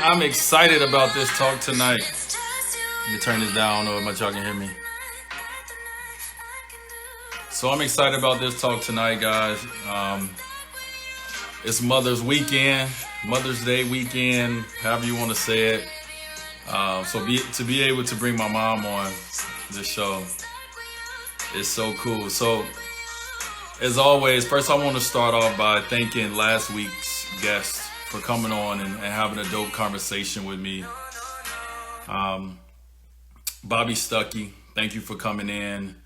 I'm excited about this talk tonight. Let me turn this down. I don't know how much y'all can hear me. So I'm excited about this talk tonight, guys. It's Mother's Weekend, Mother's Day weekend, however you want to say it. To be able to bring my mom on this show is so cool. So as always, first I want to start off by thanking last week's guest for coming on and having a dope conversation with me. Bobby Stuckey, thank you for coming in.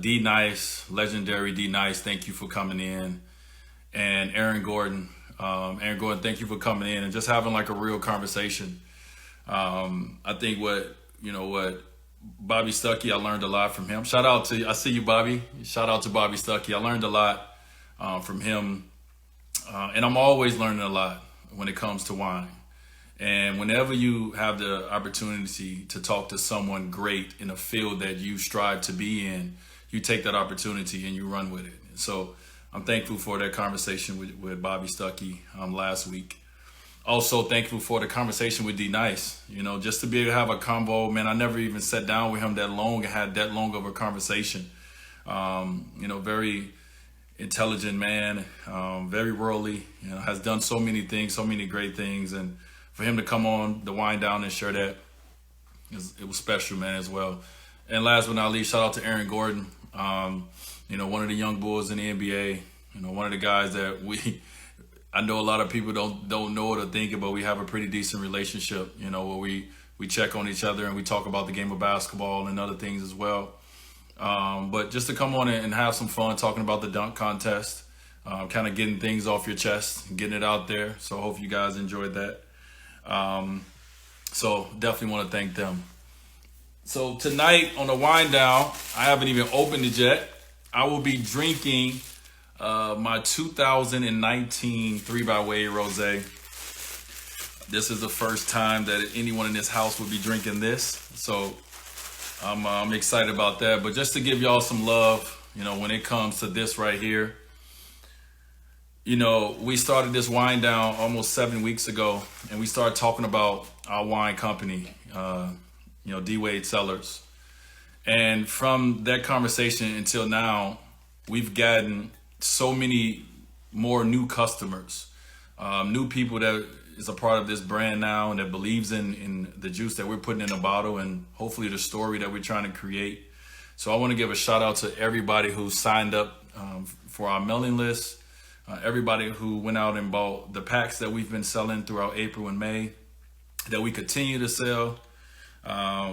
D Nice, legendary D Nice, thank you for coming in. And Aaron Gordon, thank you for coming in and just having like a real conversation. I think what Bobby Stuckey, I learned a lot from him. I see you, Bobby. Shout out to Bobby Stuckey. I learned a lot from him. And I'm always learning a lot when it comes to wine. And whenever you have the opportunity to talk to someone great in a field that you strive to be in, you take that opportunity and you run with it. So I'm thankful for that conversation with Bobby Stuckey last week. Also thankful for the conversation with D Nice. Just to be able to have a convo, man, I never even sat down with him that long and had that long of a conversation. Very intelligent man, very worldly, has done so many things, so many great things. And for him to come on the Wine Down and share that, it was special, man, as well. And last but not least, shout out to Aaron Gordon, one of the young bulls in the NBA, one of the guys that I know a lot of people don't know or think it, but we have a pretty decent relationship, where we check on each other and we talk about the game of basketball and other things as well. But just to come on and have some fun talking about the dunk contest, kind of getting things off your chest, getting it out there. So I hope you guys enjoyed that. So definitely want to thank them. So tonight on the Wine Down, I haven't even opened it yet. I will be drinking my 2019 3x Wade Rosé. This is the first time that anyone in this house will be drinking this. So I'm excited about that. But just to give y'all some love, when it comes to this right here, we started this Wine Down almost 7 weeks ago, and we started talking about our wine company, D-Wade Cellars. And from that conversation until now, we've gotten so many more new customers, new people that is a part of this brand now and that believes in the juice that we're putting in a bottle and hopefully the story that we're trying to create. So I want to give a shout out to everybody who signed up for our mailing list, everybody who went out and bought the packs that we've been selling throughout April and May, that we continue to sell.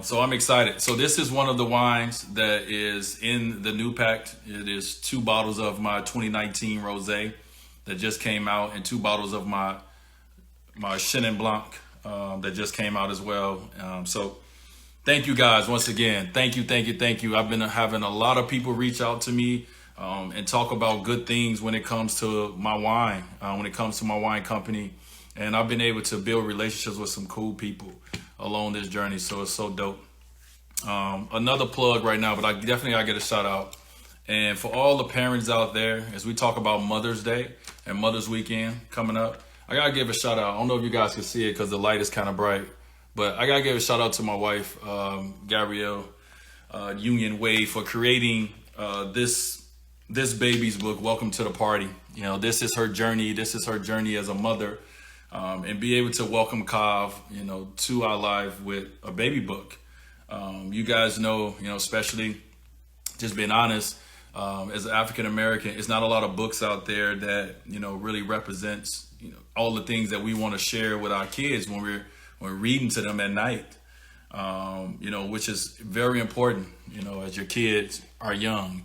So I'm excited. So this is one of the wines that is in the new pack. It is 2 bottles of my 2019 Rosé that just came out and 2 bottles of my Chenin Blanc that just came out as well. So thank you guys once again. Thank you. I've been having a lot of people reach out to me and talk about good things when it comes to my wine, when it comes to my wine company. And I've been able to build relationships with some cool people along this journey. So it's so dope. Another plug right now, but I gotta get a shout out. And for all the parents out there, as we talk about Mother's Day and Mother's Weekend coming up, I gotta give a shout out. I don't know if you guys can see it because the light is kind of bright, but I gotta give a shout out to my wife, Gabrielle Union Wade, for creating this baby's book, Welcome to the Party. This is her journey. This is her journey as a mother, and be able to welcome Kav, to our life with a baby book. You guys know, especially just being honest, as an African American, it's not a lot of books out there that really represents all the things that we want to share with our kids when we're reading to them at night, which is very important, as your kids are young,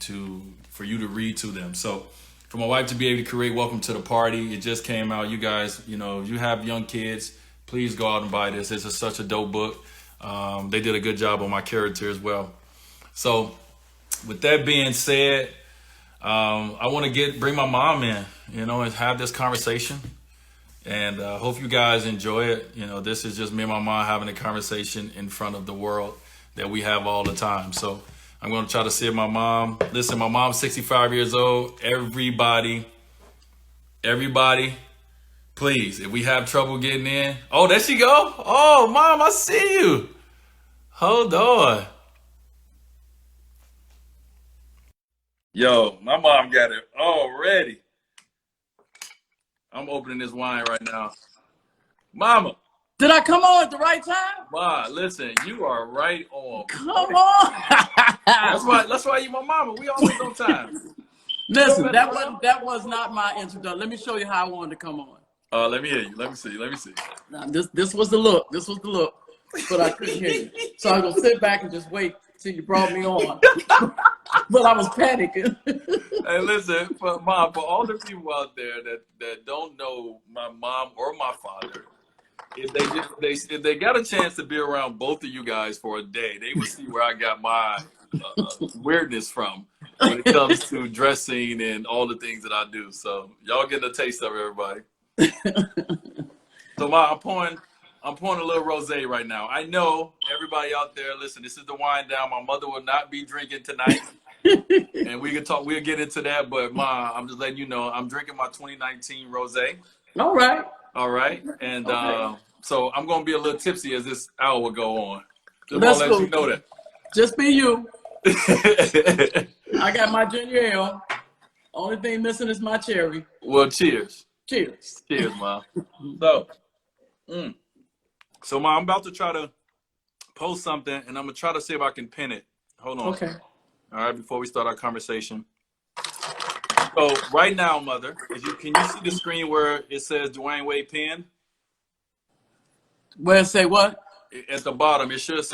for you to read to them. So for my wife to be able to create Welcome to the Party, it just came out. You guys, if you have young kids, please go out and buy this. This is such a dope book. They did a good job on my character as well. So with that being said, I want to bring my mom in, and have this conversation. And hope you guys enjoy it. This is just me and my mom having a conversation in front of the world that we have all the time. So I'm going to try to see my mom. Listen, my mom's 65 years old. Everybody Please, if we have trouble getting in. Oh, there she go. Oh, Mom, I see you. Hold on. Yo, my mom got it already. I'm opening this wine right now. Mama, Did I come on at the right time? Ma, listen, you are right on Come point. on. That's why you my mama. We always on time. Listen, that was not my introduction. Let me show you how I wanted to come on. Let me hear you. Let me see. Let me see. Now, this was the look. This was the look. But I couldn't hear you. So I was gonna sit back and just wait till you brought me on. But I was panicking. Hey, listen, for all the people out there that don't know my mom or my father, if they got a chance to be around both of you guys for a day, they would see where I got my weirdness from when it comes to dressing and all the things that I do. So y'all getting a taste of it, everybody. So I'm pouring a little rosé right now. I know everybody out there, listen, this is the wind down. My mother will not be drinking tonight. And we'll get into that, but Ma, I'm just letting you know I'm drinking my 2019 rosé. All right. All right. And Okay. so I'm gonna be a little tipsy as this hour will go on. Just That's want to let cool. you know that. Just be you. I got my ginger ale. Only thing missing is my cherry. Well, cheers. Cheers. Cheers, Ma. So Ma, I'm about to try to post something and I'm gonna try to see if I can pin it. Hold on. Okay. All right, before we start our conversation. So right now, Mother, can you see the screen where it says Dwayne Wade pinned? Where it say what? At the bottom, it should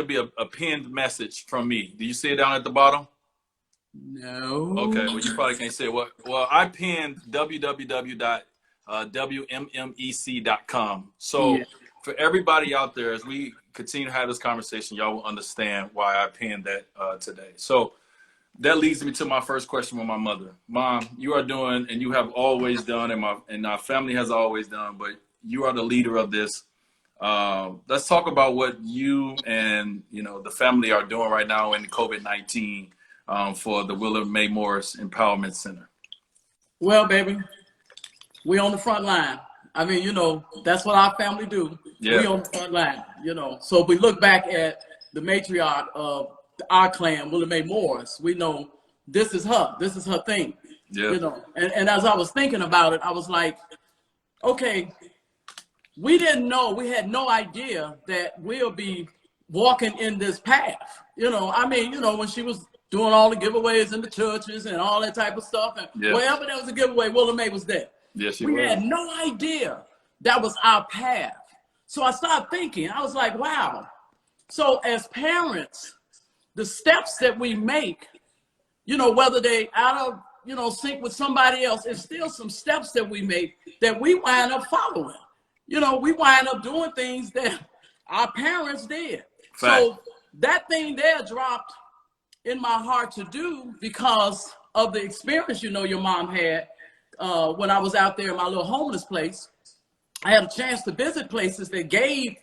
be a pinned message from me. Do you see it down at the bottom? No. Okay, well, you probably can't say what. Well, I pinned www.wmmec.com. So for everybody out there, as we continue to have this conversation, y'all will understand why I pinned that today. So that leads me to my first question with my mother. Mom, you are doing, and you have always done, and our family has always done, but you are the leader of this. Let's talk about what you and the family are doing right now in COVID-19 for the Willa Mae Morris Empowerment Center. Well, baby, we on the front line. I mean, that's what our family do. Yeah. We on the front line, So if we look back at the matriarch of our clan, Willa Mae Morris, we know this is her. This is her thing. Yeah. And as I was thinking about it, I was like, okay, we didn't know, we had no idea that we'll be walking in this path. I mean, when she was doing all the giveaways in the churches and all that type of stuff, and wherever there was a giveaway, Willa Mae was there. Yes, we had no idea that was our path. So I started thinking, I was like, wow. So as parents, the steps that we make, whether they out of, sync with somebody else, it's still some steps that we make that we wind up following. We wind up doing things that our parents did. Fact. So that thing there dropped in my heart to do because of the experience, your mom had when I was out there in my little homeless place. I had a chance to visit places that gave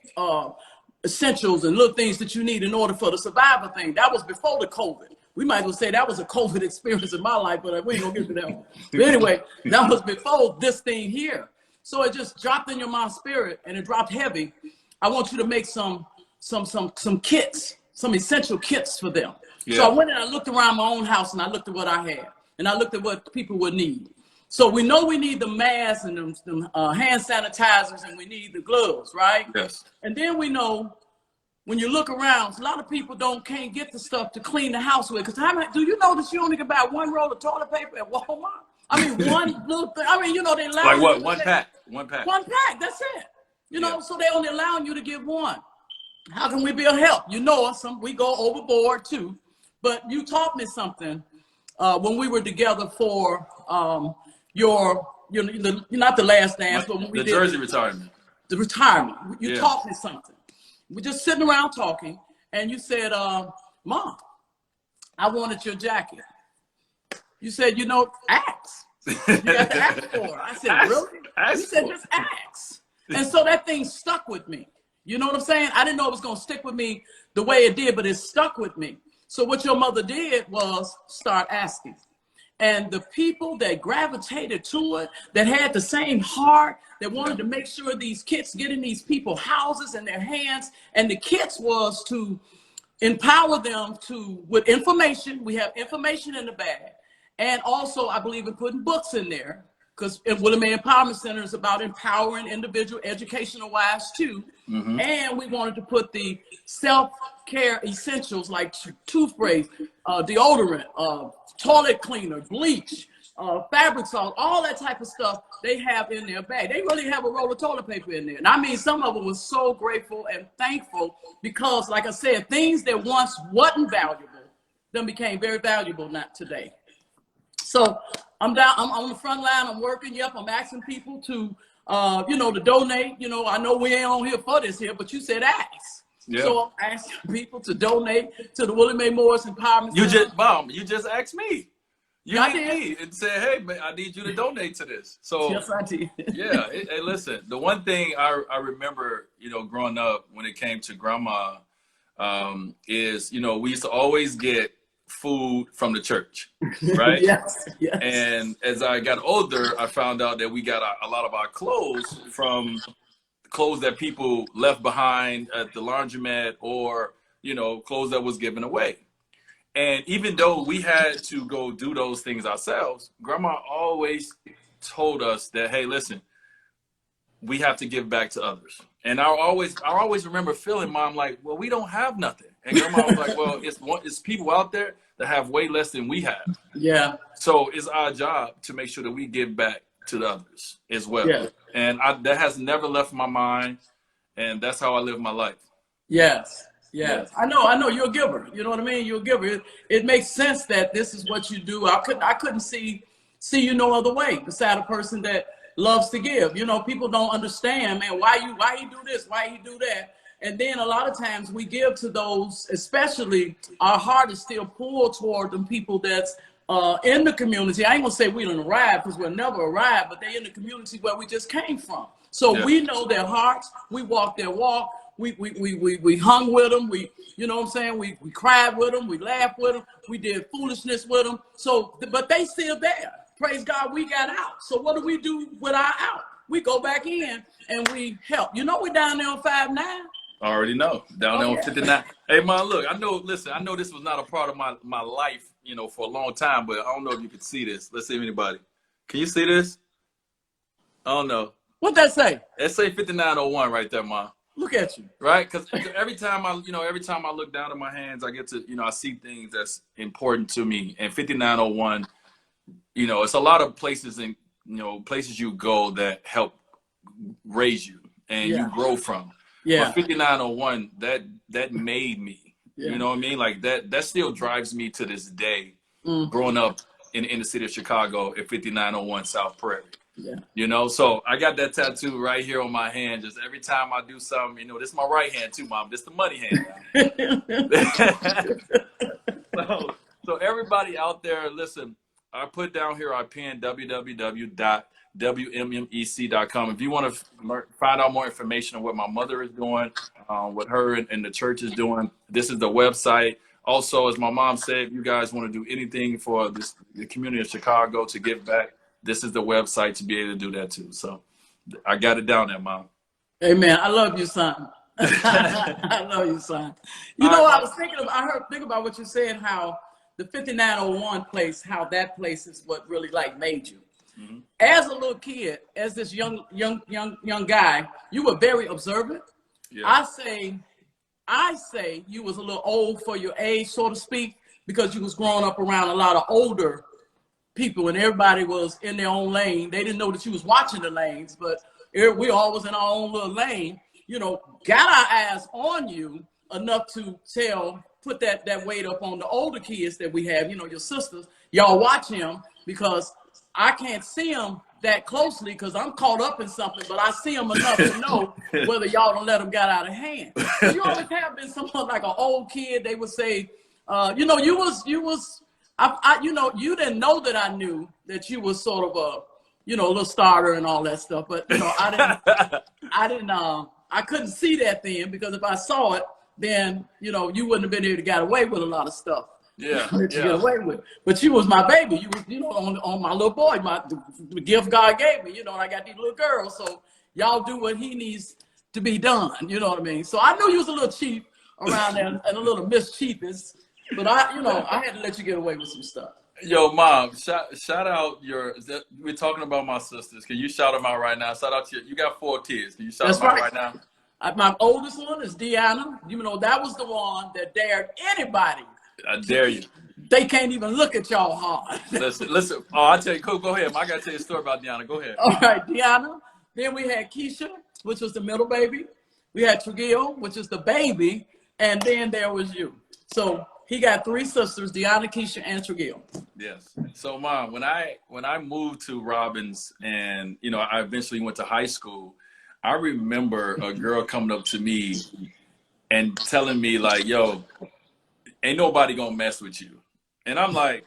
essentials and little things that you need in order for the survivor thing. That was before the COVID. We might as well say that was a COVID experience in my life, but we ain't gonna get to that one. But anyway, that was before this thing here. So it just dropped in your mom's spirit and it dropped heavy. I want you to make some kits, some essential kits for them. Yeah. So I went and I looked around my own house and I looked at what I had and I looked at what people would need. So we know we need the masks and the hand sanitizers and we need the gloves, right? Yes. And then we know when you look around, a lot of people can't get the stuff to clean the house with. Because do you know that you only can buy one roll of toilet paper at Walmart? I mean, one little thing. I mean, they allow like you what? To one pack. One pack. One pack. That's it. So they only allowing you to get one. How can we be of help? We go overboard too. But you taught me something when we were together for not the last dance, but when we did the jersey retirement. The retirement. You taught me something. We're just sitting around talking, and you said, Mom, I wanted your jacket. You said, ask. You got to ask for it. I said, really? You said, just ask. And so that thing stuck with me. You know what I'm saying? I didn't know it was going to stick with me the way it did, but it stuck with me. So what your mother did was start asking. And the people that gravitated to it, that had the same heart, that wanted to make sure these kits getting these people houses in their hands. And the kits was to empower them to, with information. We have information in the bag. And also, I believe in putting books in there, because Willie Mae Empowerment Center is about empowering individual educational wise too. Mm-hmm. And we wanted to put the self-care essentials like toothpaste, deodorant, toilet cleaner, bleach, fabric salt, all that type of stuff they have in their bag. They really have a roll of toilet paper in there. And I mean, some of them were so grateful and thankful because, like I said, things that once wasn't valuable then became very valuable not today. So I'm on the front line, I'm working, yep, I'm asking people to, to donate. I know we ain't on here for this here, but you said ask. Yep. So I'm asking people to donate to the Willie Mae Morris Empowerment Center. You just asked me. You asked me and said, hey, man, I need you to donate to this. So yes, I did. Yeah, hey, listen, the one thing I remember, growing up when it came to grandma, is, we used to always get food from the church, right? Yes. And as I got older, I found out that we got a lot of our clothes from clothes that people left behind at the laundromat, or clothes that was given away. And even though we had to go do those things ourselves, grandma always told us that, hey, listen, we have to give back to others. And I always remember feeling, Mom, like, well, we don't have nothing. And grandma was like, well, it's people out there that have way less than we have. Yeah. So it's our job to make sure that we give back to the others as well. Yeah. And that has never left my mind. And that's how I live my life. Yes. I know you're a giver. You know what I mean? You're a giver. It makes sense that this is what you do. I couldn't see you no other way beside a person that loves to give. People don't understand, man, why you do this, why you do that. And then a lot of times we give to those, especially our heart is still pulled toward them people that's in the community. I ain't gonna say we don't arrive, because we'll never arrive, but they in the community where we just came from. So we know their hearts. We walk their walk. We hung with them. We cried with them. We laughed with them. We did foolishness with them. So, but they still there. Praise God, we got out. So what do we do with our out? We go back in and we help. We're down there on 5'9". I already know. Down there on 59. Hey, man, look, I know this was not a part of my life, for a long time, but I don't know if you can see this. Let's see if anybody. Can you see this? I don't know. What'd that say? It say 5901 right there, man. Look at you. Right? Because every time I look down at my hands, I get to, I see things that's important to me. And 5901, it's a lot of places places you go that help raise you and you grow from. Yeah. But 5901, that made me. Yeah. You know what I mean? Like that still drives me to this day, growing up in the city of Chicago at 5901 South Prairie. Yeah. So I got that tattoo right here on my hand. Just every time I do something, this is my right hand too, Mom. This is the money hand. So everybody out there, listen, I put down here, I pinned www.wmmec.com. If you want to find out more information on what my mother is doing, what her and the church is doing, this is the website. Also, as my mom said, if you guys want to do anything for the community of Chicago to give back, this is the website to be able to do that too. So I got it down there, Mom. Amen. I love you, son. I love you, son. I was thinking about what you said, how the 5901 place, how that place is what really made you. Mm-hmm. As a little kid, as this young guy, you were very observant. Yeah. I say you was a little old for your age, so to speak, because you was growing up around a lot of older people and everybody was in their own lane. They didn't know that you was watching the lanes, but we all was in our own little lane. Got our eyes on you enough to put that weight up on the older kids that we have, your sisters. Y'all watch him, because I can't see him that closely because I'm caught up in something, but I see him enough to know whether y'all don't let him get out of hand. You always have been someone like an old kid. They would say, you didn't know that I knew that you was sort of a little starter and all that stuff. But I couldn't see that then, because if I saw it, then you wouldn't have been able to get away with a lot of stuff. Yeah, That you get yeah. away with. But you was my baby. You was, on my little boy, the gift God gave me, and I got these little girls. So y'all do what he needs to be done. You know what I mean? So I knew you was a little cheap around there and a little mischievous, but I had to let you get away with some stuff. Yo, mom, shout out we're talking about my sisters. Can you shout them out right now? Shout out you got 4 kids. Can you shout That's them out right. right now? My oldest one is Deanna. That was the one that dared anybody. I dare you. They can't even look at y'all hard. Listen. Oh, I'll tell you. Cool, go ahead. I got to tell you a story about Deanna. Go ahead. All right, Deanna. Then we had Keisha, which was the middle baby. We had Trujillo, which is the baby. And then there was you. So he got 3 sisters, Deanna, Keisha, and Trujillo. Yes. So, mom, when I moved to Robbins and, I eventually went to high school, I remember a girl coming up to me and telling me, like, yo, ain't nobody gonna mess with you. And I'm like,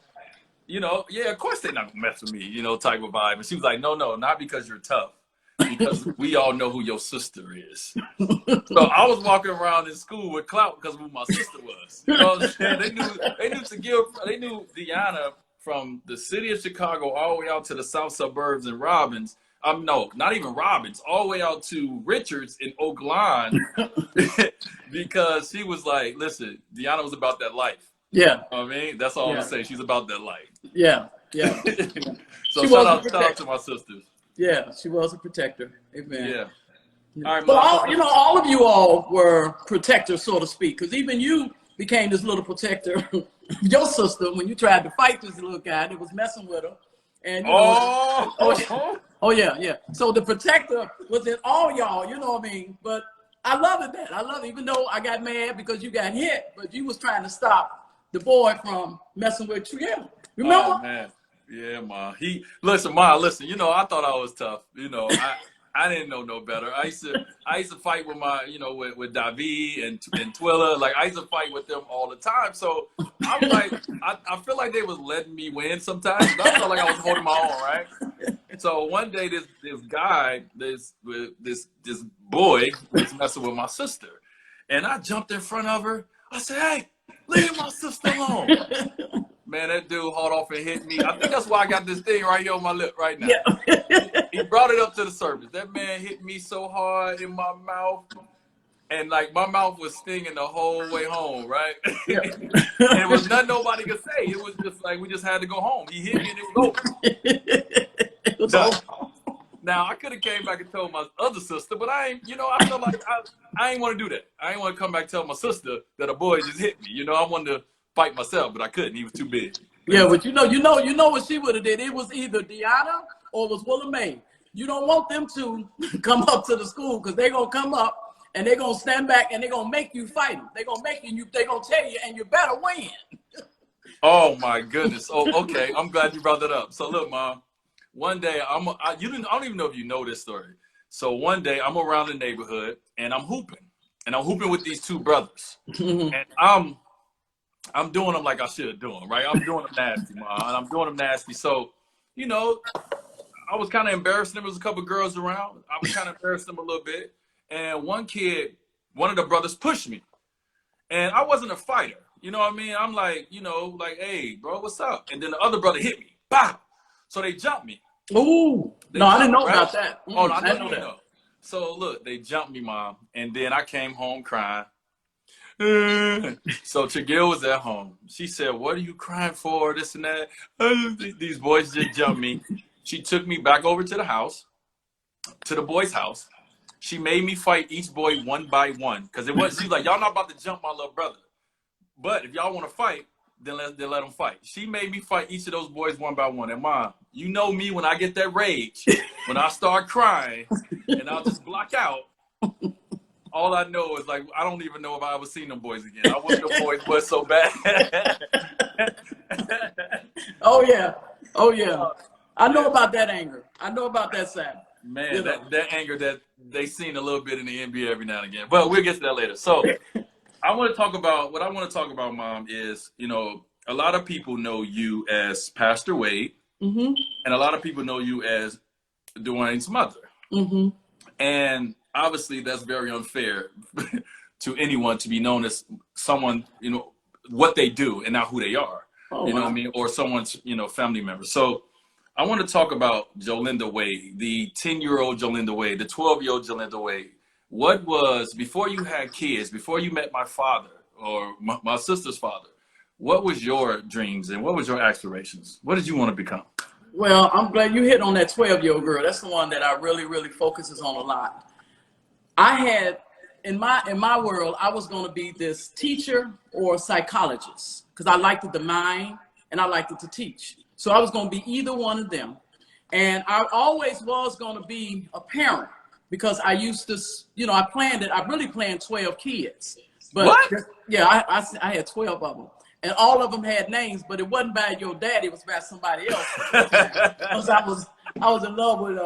yeah, of course they're not gonna mess with me, type of vibe. And she was like, no, not because you're tough, because we all know who your sister is. So I was walking around in school with clout because of who my sister was. You know what I'm saying? They knew Deanna from the city of Chicago all the way out to the south suburbs in Robbins. No, not even Robbins, all the way out to Richards in Oak Lawn, because she was like, listen, Deanna was about that life. Yeah. I mean, that's all I'm gonna say. She's about that life. Yeah. So shout out to my sisters. Yeah, she was a protector. Amen. Yeah. All right, but all of you all were protectors, so to speak, because even you became this little protector. Your sister, when you tried to fight this little guy that was messing with her, and oh yeah. So the protector was in all y'all, you know what I mean? But I love it, even though I got mad because you got hit, but you was trying to stop the boy from messing with you. Yeah, remember? Oh, man. Yeah, Ma. Listen, I thought I was tough. I didn't know no better. I used to fight with with David and Twilla. Like, I used to fight with them all the time. So I'm like, I feel like they was letting me win sometimes. But I felt like I was holding my own, right? So one day, this guy, this boy was messing with my sister, and I jumped in front of her. I said, "Hey, leave my sister alone." Man, that dude hauled off and hit me. I think that's why I got this thing right here on my lip right now. Yeah. He brought it up to the surface. That man hit me so hard in my mouth. And like my mouth was stinging the whole way home, right? Yeah. And it was nothing nobody could say. It was just like we just had to go home. He hit me and it was over. Now I could have came back and told my other sister, but I ain't, I felt like I ain't want to do that. I ain't want to come back and tell my sister that a boy just hit me. I wanted to fight myself, but I couldn't. He was too big. Yeah, but you know what she would have did. It was either Deanna or it was Willa Mae. You don't want them to come up to the school because they're gonna come up and they're gonna stand back and they're gonna make you fight them. They're gonna they're gonna tell you, and you better win. Oh my goodness. Oh, okay. I'm glad you brought that up. So look, Mom. One day I don't even know if you know this story. So one day I'm around the neighborhood and I'm hooping with these 2 brothers, and I'm doing them like I should do them, right? I'm doing them nasty, Mom. And I'm doing them nasty. So, I was kind of embarrassing them. There was a couple of girls around. I was kind of embarrassing them a little bit. And one of the brothers pushed me. And I wasn't a fighter. You know what I mean? I'm like, hey, bro, what's up? And then the other brother hit me. Bah! So they jumped me. Ooh. No, I didn't know about that. Oh, I didn't know that. So look, they jumped me, Mom. And then I came home crying. So Trigil was at home. She said, "What are you crying for? This and that. These boys just jumped me." She took me back over to the house, to the boys' house. She made me fight each boy one by one because she's like, "Y'all not about to jump my little brother, but if y'all want to fight, then let them fight." She made me fight each of those boys one by one. And Mom, you know me when I get that rage, when I start crying, and I'll just block out. All I know is, like, I don't even know if I ever seen them boys again. I wish them boys was so bad. Oh, yeah. I know about that anger. I know about that side. Man, that anger that they seen a little bit in the NBA every now and again. But we'll get to that later. So what I want to talk about, Mom, is, a lot of people know you as Pastor Wade, and a lot of people know you as Dwayne's mother. And obviously, that's very unfair to anyone to be known as someone, what they do and not who they are. Oh, You know wow. what I mean? Or someone's, family member. So I want to talk about Jolinda Wade, the 10-year-old Jolinda Wade, the 12-year-old Jolinda Wade. What was, before you had kids, before you met my father or my sister's father, what was your dreams and what was your aspirations? What did you want to become? Well, I'm glad you hit on that 12-year-old girl. That's the one that I really, really focuses on a lot. I had in my world, I was going to be this teacher or psychologist because I liked the mind and I liked it to teach. So I was going to be either one of them. And I always was going to be a parent because I used to, I planned it. I really planned 12 kids. But What? yeah, I had 12 of them. And all of them had names, but it wasn't by your daddy, it was by somebody else. Because I was in love with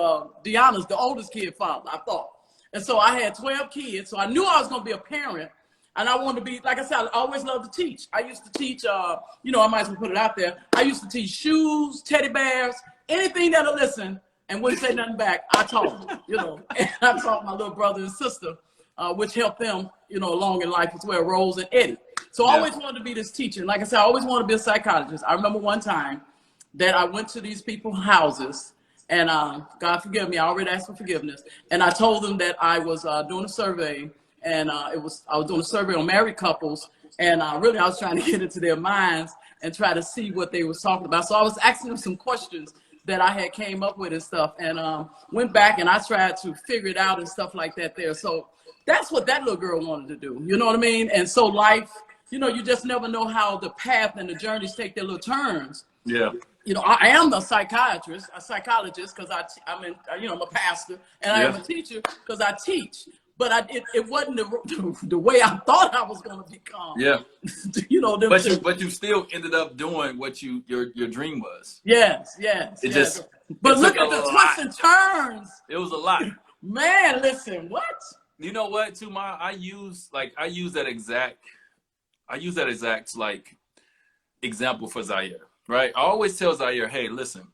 Deanna's, the oldest kid father, I thought. And so I had 12 kids. So I knew I was going to be a parent. And I wanted to be, like I said, I always loved to teach. I used to teach, I might as well put it out there. I used to teach shoes, teddy bears, anything that'll listen and wouldn't say nothing back. I taught them, And I taught my little brother and sister, which helped them, along in life as well, Rose and Eddie. So I always wanted to be this teacher. Like I said, I always wanted to be a psychologist. I remember one time that I went to these people's houses and God forgive me, I already asked for forgiveness. And I told them that I was doing a survey and I was doing a survey on married couples. And really I was trying to get into their minds and try to see what they was talking about. So I was asking them some questions that I had came up with and stuff and went back and I tried to figure it out and stuff like that there. So that's what that little girl wanted to do. You know what I mean? And so life, you just never know how the path and the journeys take their little turns. Yeah. I am a psychologist because I'm a pastor and I am a teacher because I teach. But it wasn't the way I thought I was going to become. Yeah. But you still ended up doing what your dream was. Yes. But look at the twists and turns. It was a lot. Man, listen, what? You know what, Tuma? I use that exact like example for Zaire, right? I always tell Zaire, hey, listen,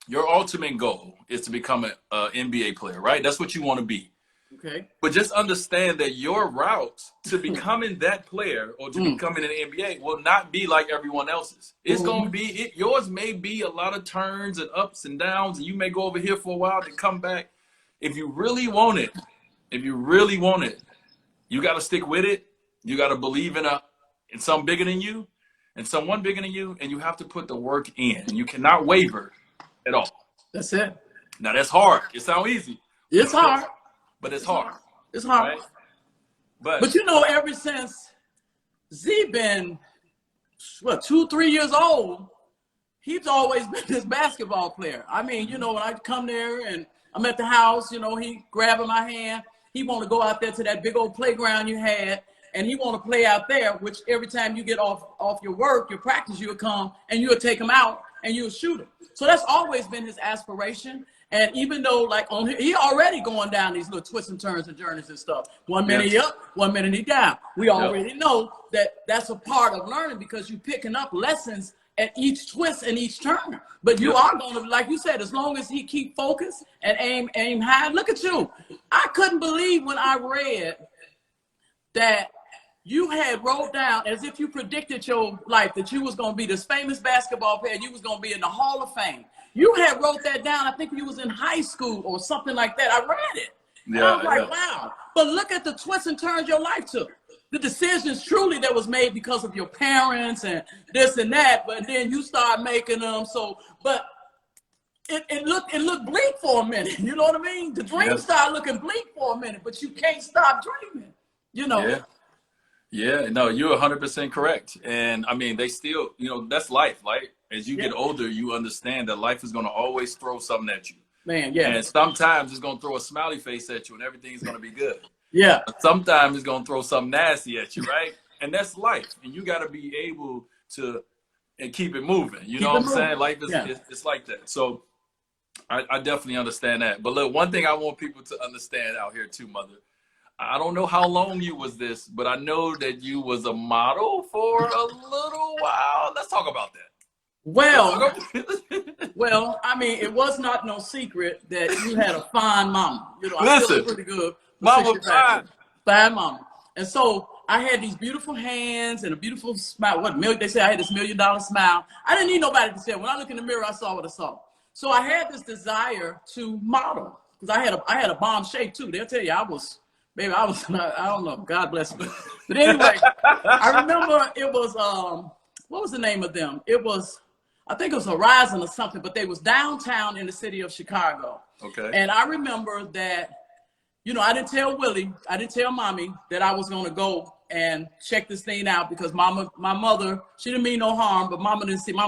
your ultimate goal is to become an NBA player, right? That's what you want to be. Okay. But just understand that your route to becoming that player or to becoming an NBA will not be like everyone else's. It's going to be, yours may be a lot of turns and ups and downs, and you may go over here for a while and come back. If you really want it, you got to stick with it. You got to believe in something bigger than you and someone bigger than you, and you have to put the work in. You cannot waver at all. That's it. Now, that's hard. It sounds easy. It's hard. But it's hard. It's hard. Right? But ever since Z been, 2-3 years old, he's always been this basketball player. I mean, when I come there and I'm at the house, he grabbing my hand. He want to go out there to that big old playground you had, and he want to play out there, which every time you get off your work, your practice, you'll come and you'll take him out and you'll shoot him. So that's always been his aspiration. And even though he already going down these little twists and turns and journeys and stuff. 1 minute he up, 1 minute he down. We already know that that's a part of learning because you're picking up lessons at each twist and each turn. But you are going to, like you said, as long as he keep focused and aim high. Look at you. I couldn't believe when I read that you had wrote down as if you predicted your life that you was going to be this famous basketball player. You was going to be in the Hall of Fame. You had wrote that down. I think you was in high school or something like that. I read it. And I was like, wow. But look at the twists and turns your life took. The decisions truly that was made because of your parents and this and that. But then you start making them. But it looked bleak for a minute. You know what I mean? The dream started looking bleak for a minute, but you can't stop dreaming. Yeah, no, you're 100% correct. And I mean, they still, that's life. Like, as you get older, you understand that life is going to always throw something at you. Man, yeah. And sometimes it's going to throw a smiley face at you and everything's going to be good. Yeah. But sometimes it's going to throw something nasty at you, right? And that's life. And you got to be able to keep it moving. You know what I'm saying? Life is it's like that. So I definitely understand that. But look, one thing I want people to understand out here too, Mother. I don't know how long you was this, but I know that you was a model for a little while. Let's talk about that. Well, I mean, it was not no secret that you had a fine mama. I Listen, feel pretty good. Mama fine. Fine mama. And so I had these beautiful hands and a beautiful smile. They said I had this $1 million smile. I didn't need nobody to say it. When I look in the mirror, I saw what I saw. So I had this desire to model because I had a bomb shape too. They'll tell you I was, baby, I don't know. God bless me. But anyway, I remember it was, what was the name of them? It was, I think it was Horizon or something, but they was downtown in the city of Chicago. Okay. And I remember that, you know, I didn't tell Willie, I didn't tell mommy that I was going to go and check this thing out because my mother, she didn't mean no harm, but mama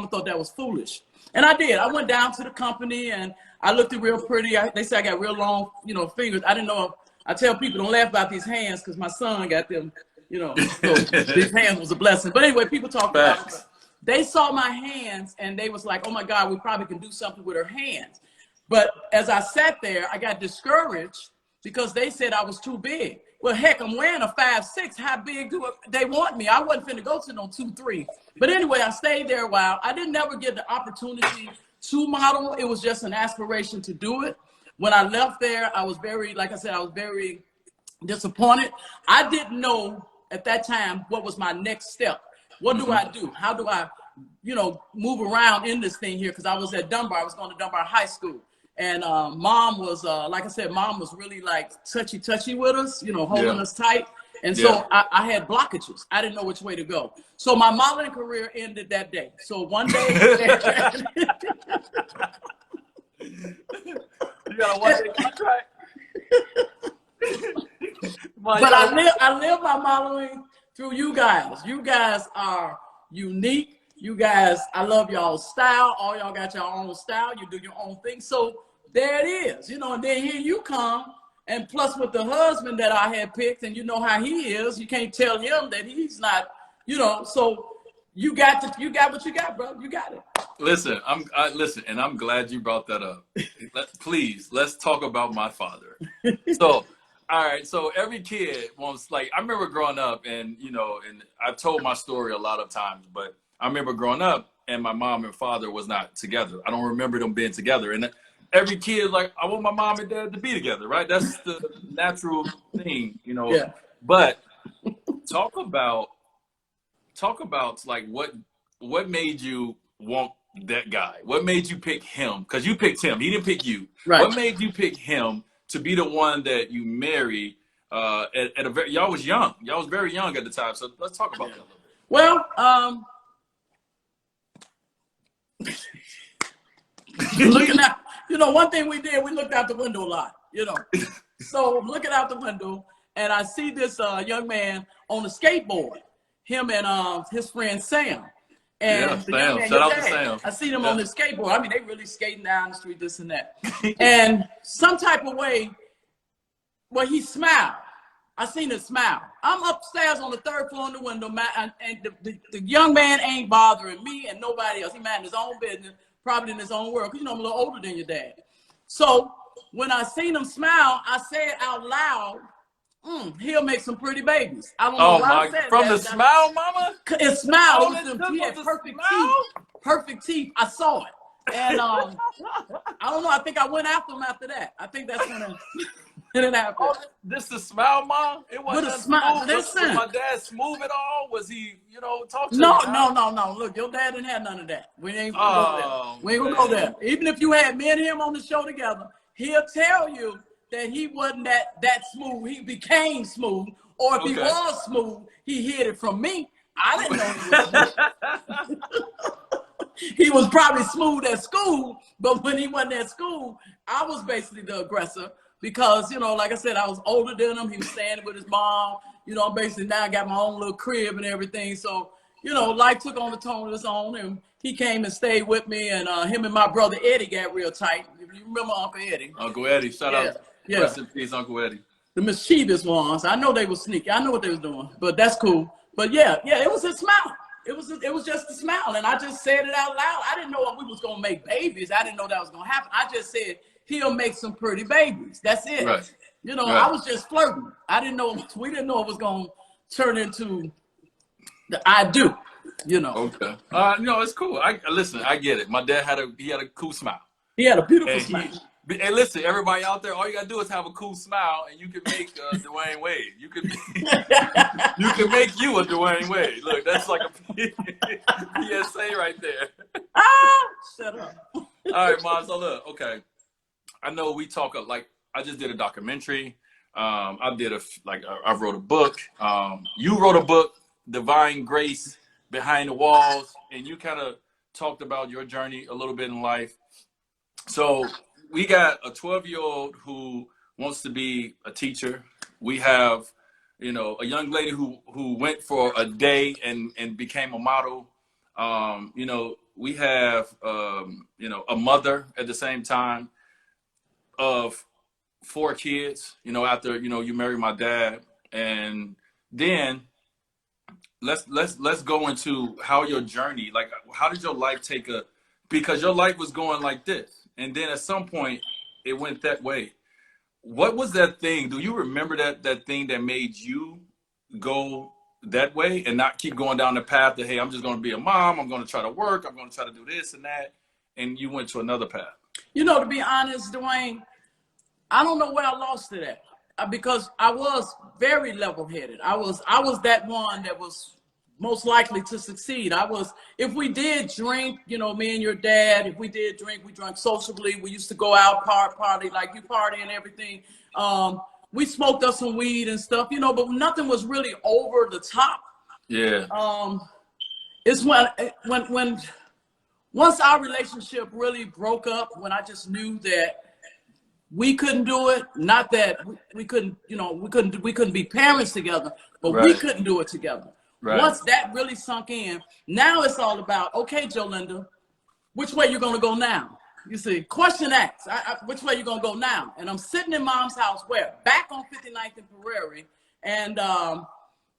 thought that was foolish. And I did. I went down to the company and I looked it real pretty. They said I got real long, you know, fingers. I didn't know. I tell people don't laugh about these hands because my son got them, you know, so these hands was a blessing. But anyway, people talk about it. They saw my hands and they was like, oh my God, we probably can do something with her hands. But as I sat there, I got discouraged because they said I was too big. Well, heck, I'm wearing a 5'6". How big do they want me? I wasn't finna go to no 2'3". But anyway, I stayed there a while. I didn't never get the opportunity to model. It was just an aspiration to do it. When I left there, I was very, like I said, I was very disappointed. I didn't know at that time what was my next step. What do I do? How do I, you know, move around in this thing here? Because I was at Dunbar. I was going to Dunbar High School. And mom was, like I said, mom was really like touchy with us, you know, holding us tight. And so I had blockages. I didn't know which way to go. So my modeling career ended that day. So one day. You got a 1-day contract? But I live my modeling through you guys. You guys are unique. You guys, I love y'all's style. All y'all got your own style. You do your own thing. So there it is, you know, and then here you come. And plus with the husband that I had picked, and you know how he is, you can't tell him that he's not, you know, so you got what you got, bro. You got it. Listen, and I'm glad you brought that up. Please, let's talk about my father. So, all right, so every kid wants, like, I remember growing up and, you know, and I've told my story a lot of times, but I remember growing up and my mom and father was not together. I don't remember them being together. And every kid, like, I want my mom and dad to be together, right? That's the natural thing, you know. Yeah. But talk about like what made you want that guy? What made you pick him? Because you picked him. He didn't pick you. Right. What made you pick him to be the one that you marry at a very, y'all was young. Y'all was very young at the time. So let's talk about that a little bit. Well, looking out, you know, one thing we did, we looked out the window a lot, you know. So I'm looking out the window and I see this young man on a skateboard, him and his friend Sam. And Sam. Shout out to Sam. I see them on his skateboard. I mean, they really skating down the street, this and that. And some type of way, well, he smiled. I seen him smile. I'm upstairs on the 3rd floor in the window, and the young man ain't bothering me and nobody else. He minding his own business, probably in his own world, because you know I'm a little older than your dad. So when I seen him smile, I said out loud, he'll make some pretty babies. I don't know why I said from that. the smile, mama? It smiled. Oh, He had perfect smile? teeth. Perfect teeth. I saw it. And I don't know. I think I went after him after that. I think that's when it happened. Oh, this the smile, mom? It wasn't With a smile. Listen. Was my dad smooth at all? Was he, you know, talk to me? No. Look, your dad didn't have none of that. We ain't gonna go there. We ain't gonna go there. Even if you had me and him on the show together, he'll tell you that he wasn't that smooth. He became smooth. Or if he was smooth, he hid it from me. I didn't know he was smooth. He was probably smooth at school, but when he wasn't at school, I was basically the aggressor because, you know, like I said, I was older than him. He was staying with his mom. You know, basically now I got my own little crib and everything. So, you know, life took on the tone of its own, and he came and stayed with me, and him and my brother Eddie got real tight. If you remember Uncle Eddie. Uncle Eddie, shout out. Yeah. Rest in peace, Uncle Eddie. The mischievous ones. I know they were sneaky. I know what they was doing, but that's cool. But yeah, it was a smile. It was just a smile, and I just said it out loud. I didn't know if we was gonna make babies. I didn't know that was gonna happen. I just said he'll make some pretty babies. That's it. Right. You know, I was just flirting. I didn't know. We didn't know it was gonna turn into the I do. You know. Okay. No, it's cool. Listen. I get it. My dad had a cool smile. He had a beautiful smile. Hey, listen, everybody out there, all you gotta do is have a cool smile, and you can make Dwayne Wade. You could. You can make you a Dwayne Wade. Look, that's like a PSA right there. Shut up. All right, Mom. So look, okay. I know we talk like I just did a documentary. I did I wrote a book. You wrote a book, Divine Grace Behind the Walls, and you kind of talked about your journey a little bit in life. So we got a 12-year-old who wants to be a teacher. We have, you know, a young lady who went for a day and became a model. You know, we have, you know, a mother at the same time of 4 kids, you know, after, you know, you married my dad. And then let's go into how your journey, like, how did your life take because your life was going like this. And then at some point it went that way. What was that thing? Do you remember that thing that made you go that way and not keep going down the path that, hey, I'm just going to be a mom. I'm going to try to work. I'm going to try to do this and that. And you went to another path. You know, to be honest, Dwayne, I don't know where I lost it at, because I was very level-headed. I was that one that was most likely to succeed. If we did drink, you know, me and your dad, if we did drink, we drank sociably. We used to go out, party, like you party and everything. We smoked up some weed and stuff, you know, but nothing was really over the top. Yeah. It's when once our relationship really broke up, when I just knew that we couldn't do it. Not that we couldn't, you know, we couldn't be parents together, but Right. we couldn't do it together. Right. Once that really sunk in, now it's all about, okay, Jolinda, which way you gonna go now? You see, question asked, which way you gonna go now? And I'm sitting in Mom's house, where? Back on 59th and Prairie, and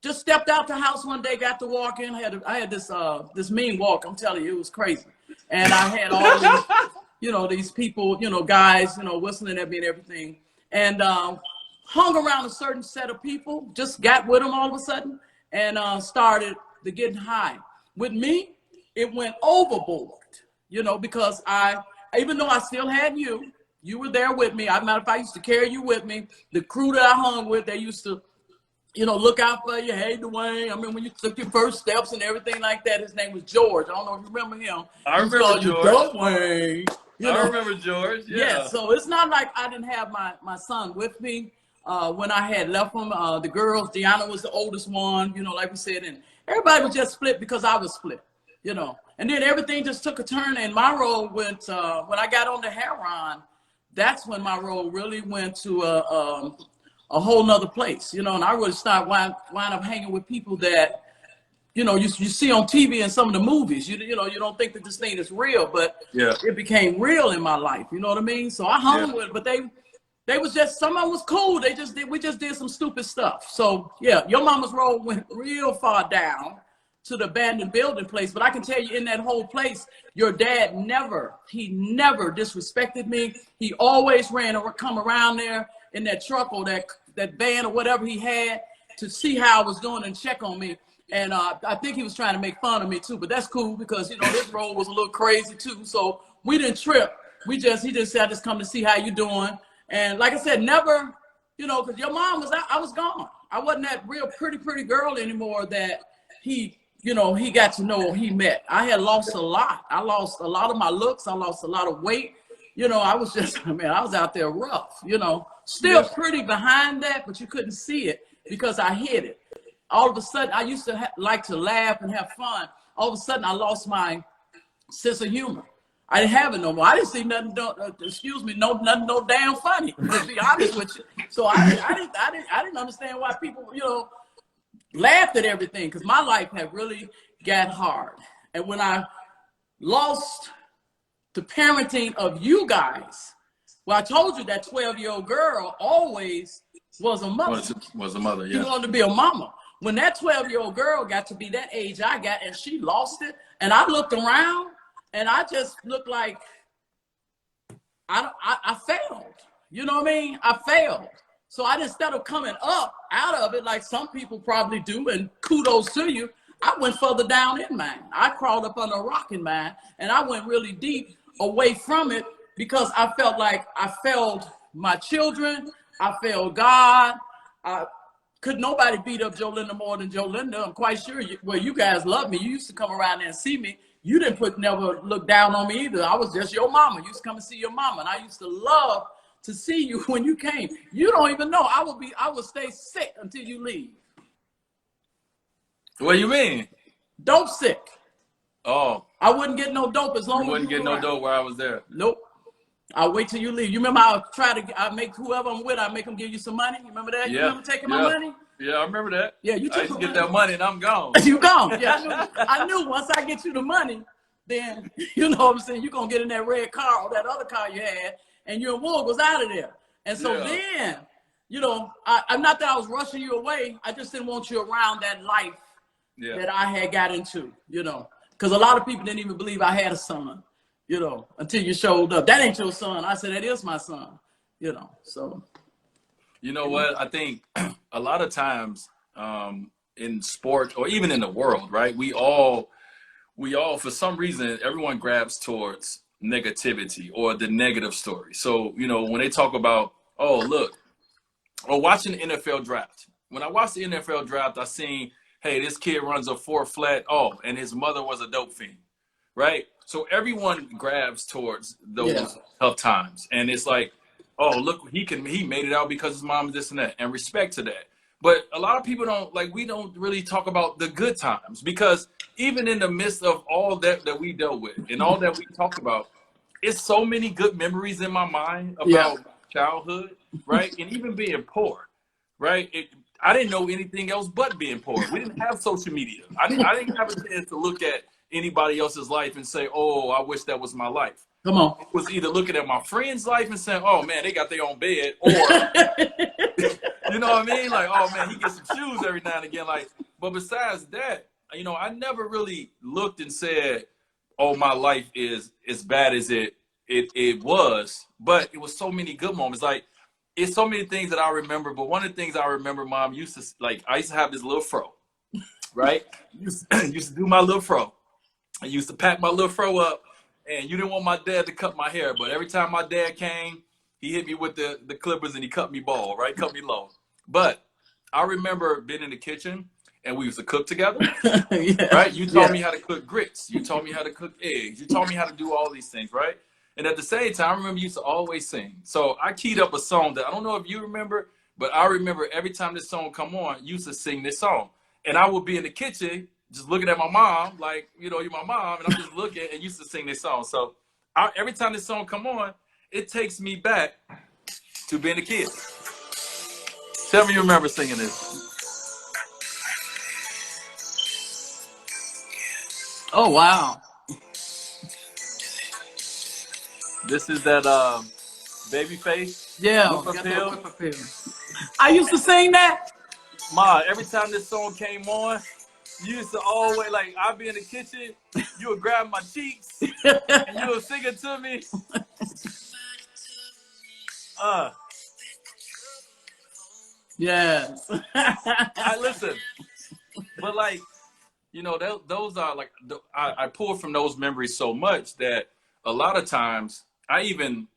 just stepped out the house one day, got to walk in. I had this mean walk. I'm telling you, it was crazy. And I had all these, you know, these people, you know, guys, you know, whistling at me and everything, and hung around a certain set of people, just got with them all of a sudden, and started to getting high. With me, it went overboard, you know, because even though I still had you were there with me. As a matter of fact, I used to carry you with me. The crew that I hung with, they used to, you know, look out for you. Hey, Dwayne. I mean, when you took your first steps and everything like that, his name was George. I don't know if you remember him. I remember George. Dwayne. You know? I remember George. Yeah. So it's not like I didn't have my son with me when I had left him. The girls, Deanna was the oldest one, you know, like we said, and everybody was just split because I was split, you know. And then everything just took a turn, and my role went, when I got on the heroin, that's when my role really went to a whole nother place, you know, and I really started wind up hanging with people that, you know, you see on TV and some of the movies, you know, you don't think that this thing is real, but Yeah. it became real in my life, you know what I mean? So I hung with, but they was just, someone was cool. We just did some stupid stuff. So yeah, your mama's role went real far down to the abandoned building place. But I can tell you, in that whole place, your dad never disrespected me. He always come around there in that truck or that van or whatever he had to see how I was doing and check on me. And I think he was trying to make fun of me too, but that's cool because, you know, his role was a little crazy too. So we didn't trip. He just said, I just come to see how you doing. And like I said, never, you know, because your mom was out, I was gone. I wasn't that real pretty girl anymore that he, you know, he got to know, he met. I had lost a lot. I lost a lot of my looks. I lost a lot of weight. You know, I was just, man, I was out there rough, you know, still pretty behind that, but you couldn't see it because I hid it. All of a sudden, I used to like to laugh and have fun. All of a sudden, I lost my sense of humor. I didn't have it no more. I didn't see nothing. Nothing no damn funny. To be honest with you, so I didn't understand why people, you know, laughed at everything, because my life had really got hard. And when I lost the parenting of you guys, well, I told you that 12-year-old girl always was a mother. Was a mother, yeah. She wanted to be a mama. When that 12-year-old girl got to be that age I got, and she lost it, and I looked around, and I just looked like I failed. You know what I mean? I failed. So instead of coming up out of it like some people probably do, and kudos to you, I went further down in mine. I crawled up under a rock in mine, and I went really deep away from it because I felt like I failed my children. I failed God. could nobody beat up Joe Linda more than Joe Linda. I'm quite sure you guys love me. You used to come around there and see me. You didn't never look down on me either. I was just your mama. You used to come and see your mama. And I used to love to see you when you came. You don't even know. I would stay sick until you leave. What do you mean? Dope sick. Oh. I wouldn't get no dope as long as you wouldn't get no dope while I was there. Nope. I'll wait till you leave. You remember I make whoever I'm with, I make them give you some money? You remember that? Yeah. You remember taking my money? Yeah, I remember that. Yeah, you took I used to get that money and I'm gone. You gone. Yeah, I knew once I get you the money, then, you know what I'm saying, you're going to get in that red car or that other car you had, and your wool was out of there. And so then, you know, I'm not that I was rushing you away. I just didn't want you around that life that I had got into, you know. Because a lot of people didn't even believe I had a son, you know, until you showed up. That ain't your son. I said, that is my son, you know, so. You know what? I think a lot of times in sport or even in the world, right? We all, for some reason, everyone grabs towards negativity or the negative story. So, you know, when they talk about, oh, look, or watching the NFL draft. When I watched the NFL draft, I seen, hey, this kid runs a 4 flat. Oh, and his mother was a dope fiend, right? So everyone grabs towards those tough times. And it's like, oh, look, he made it out because his mom is this and that, and respect to that. But a lot of people we don't really talk about the good times, because even in the midst of all that we dealt with and all that we talked about, it's so many good memories in my mind about childhood, right? And even being poor, right? I didn't know anything else but being poor. We didn't have social media. I didn't have a chance to look at anybody else's life and say, oh, I wish that was my life. Come on. It was either looking at my friend's life and saying, oh, man, they got their own bed, or, you know what I mean? Like, oh, man, he gets some shoes every now and again. Like, but besides that, you know, I never really looked and said, oh, my life is as bad as it was, but it was so many good moments. Like, it's so many things that I remember, but one of the things I remember, Mom, I used to have this little fro, right? used to do my little fro. I used to pack my little fro up, and you didn't want my dad to cut my hair, but every time my dad came, he hit me with the clippers and he cut me bald, right? Cut me low. But I remember being in the kitchen and we used to cook together, right? You taught me how to cook grits. You taught me how to cook eggs. You taught me how to do all these things, right? And at the same time, I remember you used to always sing. So I keyed up a song that I don't know if you remember, but I remember every time this song come on, you used to sing this song. And I would be in the kitchen just looking at my mom, like, you know, you're my mom, and I'm just looking and used to sing this song. So every time this song come on, it takes me back to being a kid. Tell me you remember singing this. Oh, wow. This is that Babyface. Yeah. Whip-a-pill. I used to sing that. Ma, every time this song came on, you used to always, like, I'd be in the kitchen, you would grab my cheeks, and you would sing it to me. Yes. I listen, but like, you know, those are like, I pull from those memories so much that a lot of times I even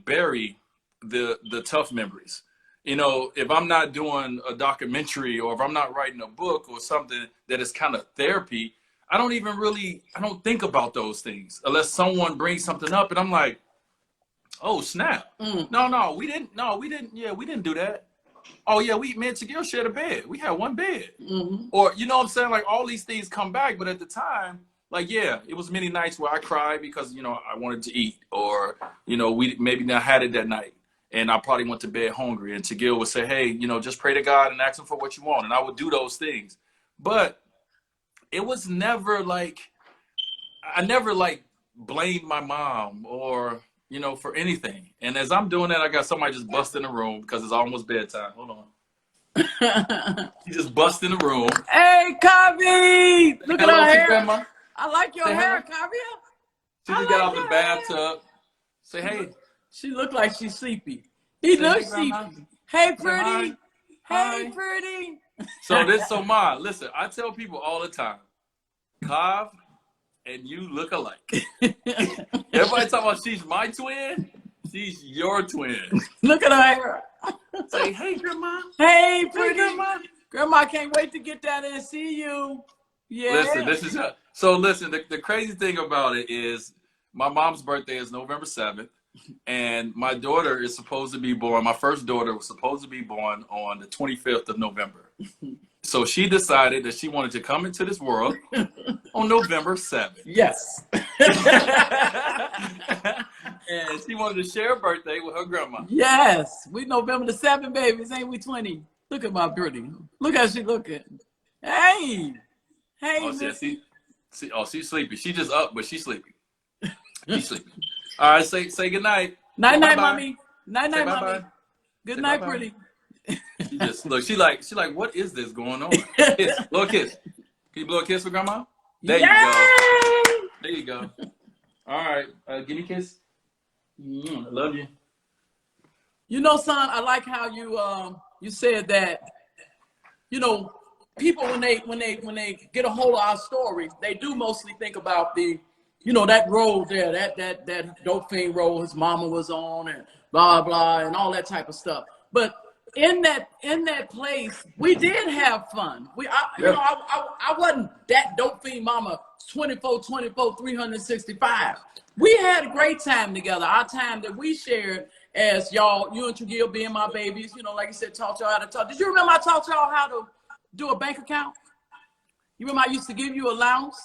bury the tough memories. You know, if I'm not doing a documentary or if I'm not writing a book or something that is kind of therapy, I don't think about those things unless someone brings something up and I'm like, oh, snap. No, we didn't. Yeah, we didn't do that. Oh, yeah, me and Tagil shared a bed. We had one bed. Mm-hmm. Or, you know what I'm saying? Like, all these things come back. But at the time, like, yeah, it was many nights where I cried because, you know, I wanted to eat. Or, you know, we maybe not had it that night. And I probably went to bed hungry. And Tagil would say, hey, you know, just pray to God and ask him for what you want. And I would do those things. But it was never like, I never like blamed my mom or, you know, for anything. And as I'm doing that, I got somebody just bust in the room because it's almost bedtime. Hold on. He just bust in the room. Hey, Kavi! Look at her hair. Grandma. I like your hair, Kavi. She just got out the bathtub. Say, hey. She looked like she's sleepy. He looks sleepy. Hey, pretty. Hey, pretty. So Ma, listen, I tell people all the time, Kav and you look alike. Everybody talking about she's my twin. She's your twin. Look at her hair. Say, hey, grandma. Hey, pretty. Hey, grandma. Grandma can't wait to get down there and see you. Yeah. Listen, this is so. Listen, the crazy thing about it is, my mom's birthday is November 7th, and my daughter is supposed to be born. My first daughter was supposed to be born on the 25th of November. So she decided that she wanted to come into this world on November 7th. Yes. And she wanted to share a birthday with her grandma. Yes. We November the 7th, babies. Ain't we 20? Look at my pretty. Look how she looking. Hey. Hey. Oh, she's sleepy. She just up, but she's sleepy. She's sleepy. All right, say good night. Night, night, Bye-bye. mommy. Night, night, mommy. Bye-bye. Good Say night, bye-bye. pretty. She just look. She like, what is this going on? Kiss, blow a kiss. Can you blow a kiss for grandma? There you go. There you go. All right, give me a kiss. I love you. You know, son, I like how you said that. You know, people when they get a hold of our story, they do mostly think about the, you know, that road there, that dope fiend road his mama was on, and blah blah and all that type of stuff. But in that place, we did have fun. I wasn't that dope fiend mama 24/24 365. We had a great time together. Our time that we shared as y'all, you and Trujillo being my babies, you know, like you said, taught y'all how to talk. Did you remember I taught y'all how to do a bank account? You remember I used to give you allowance?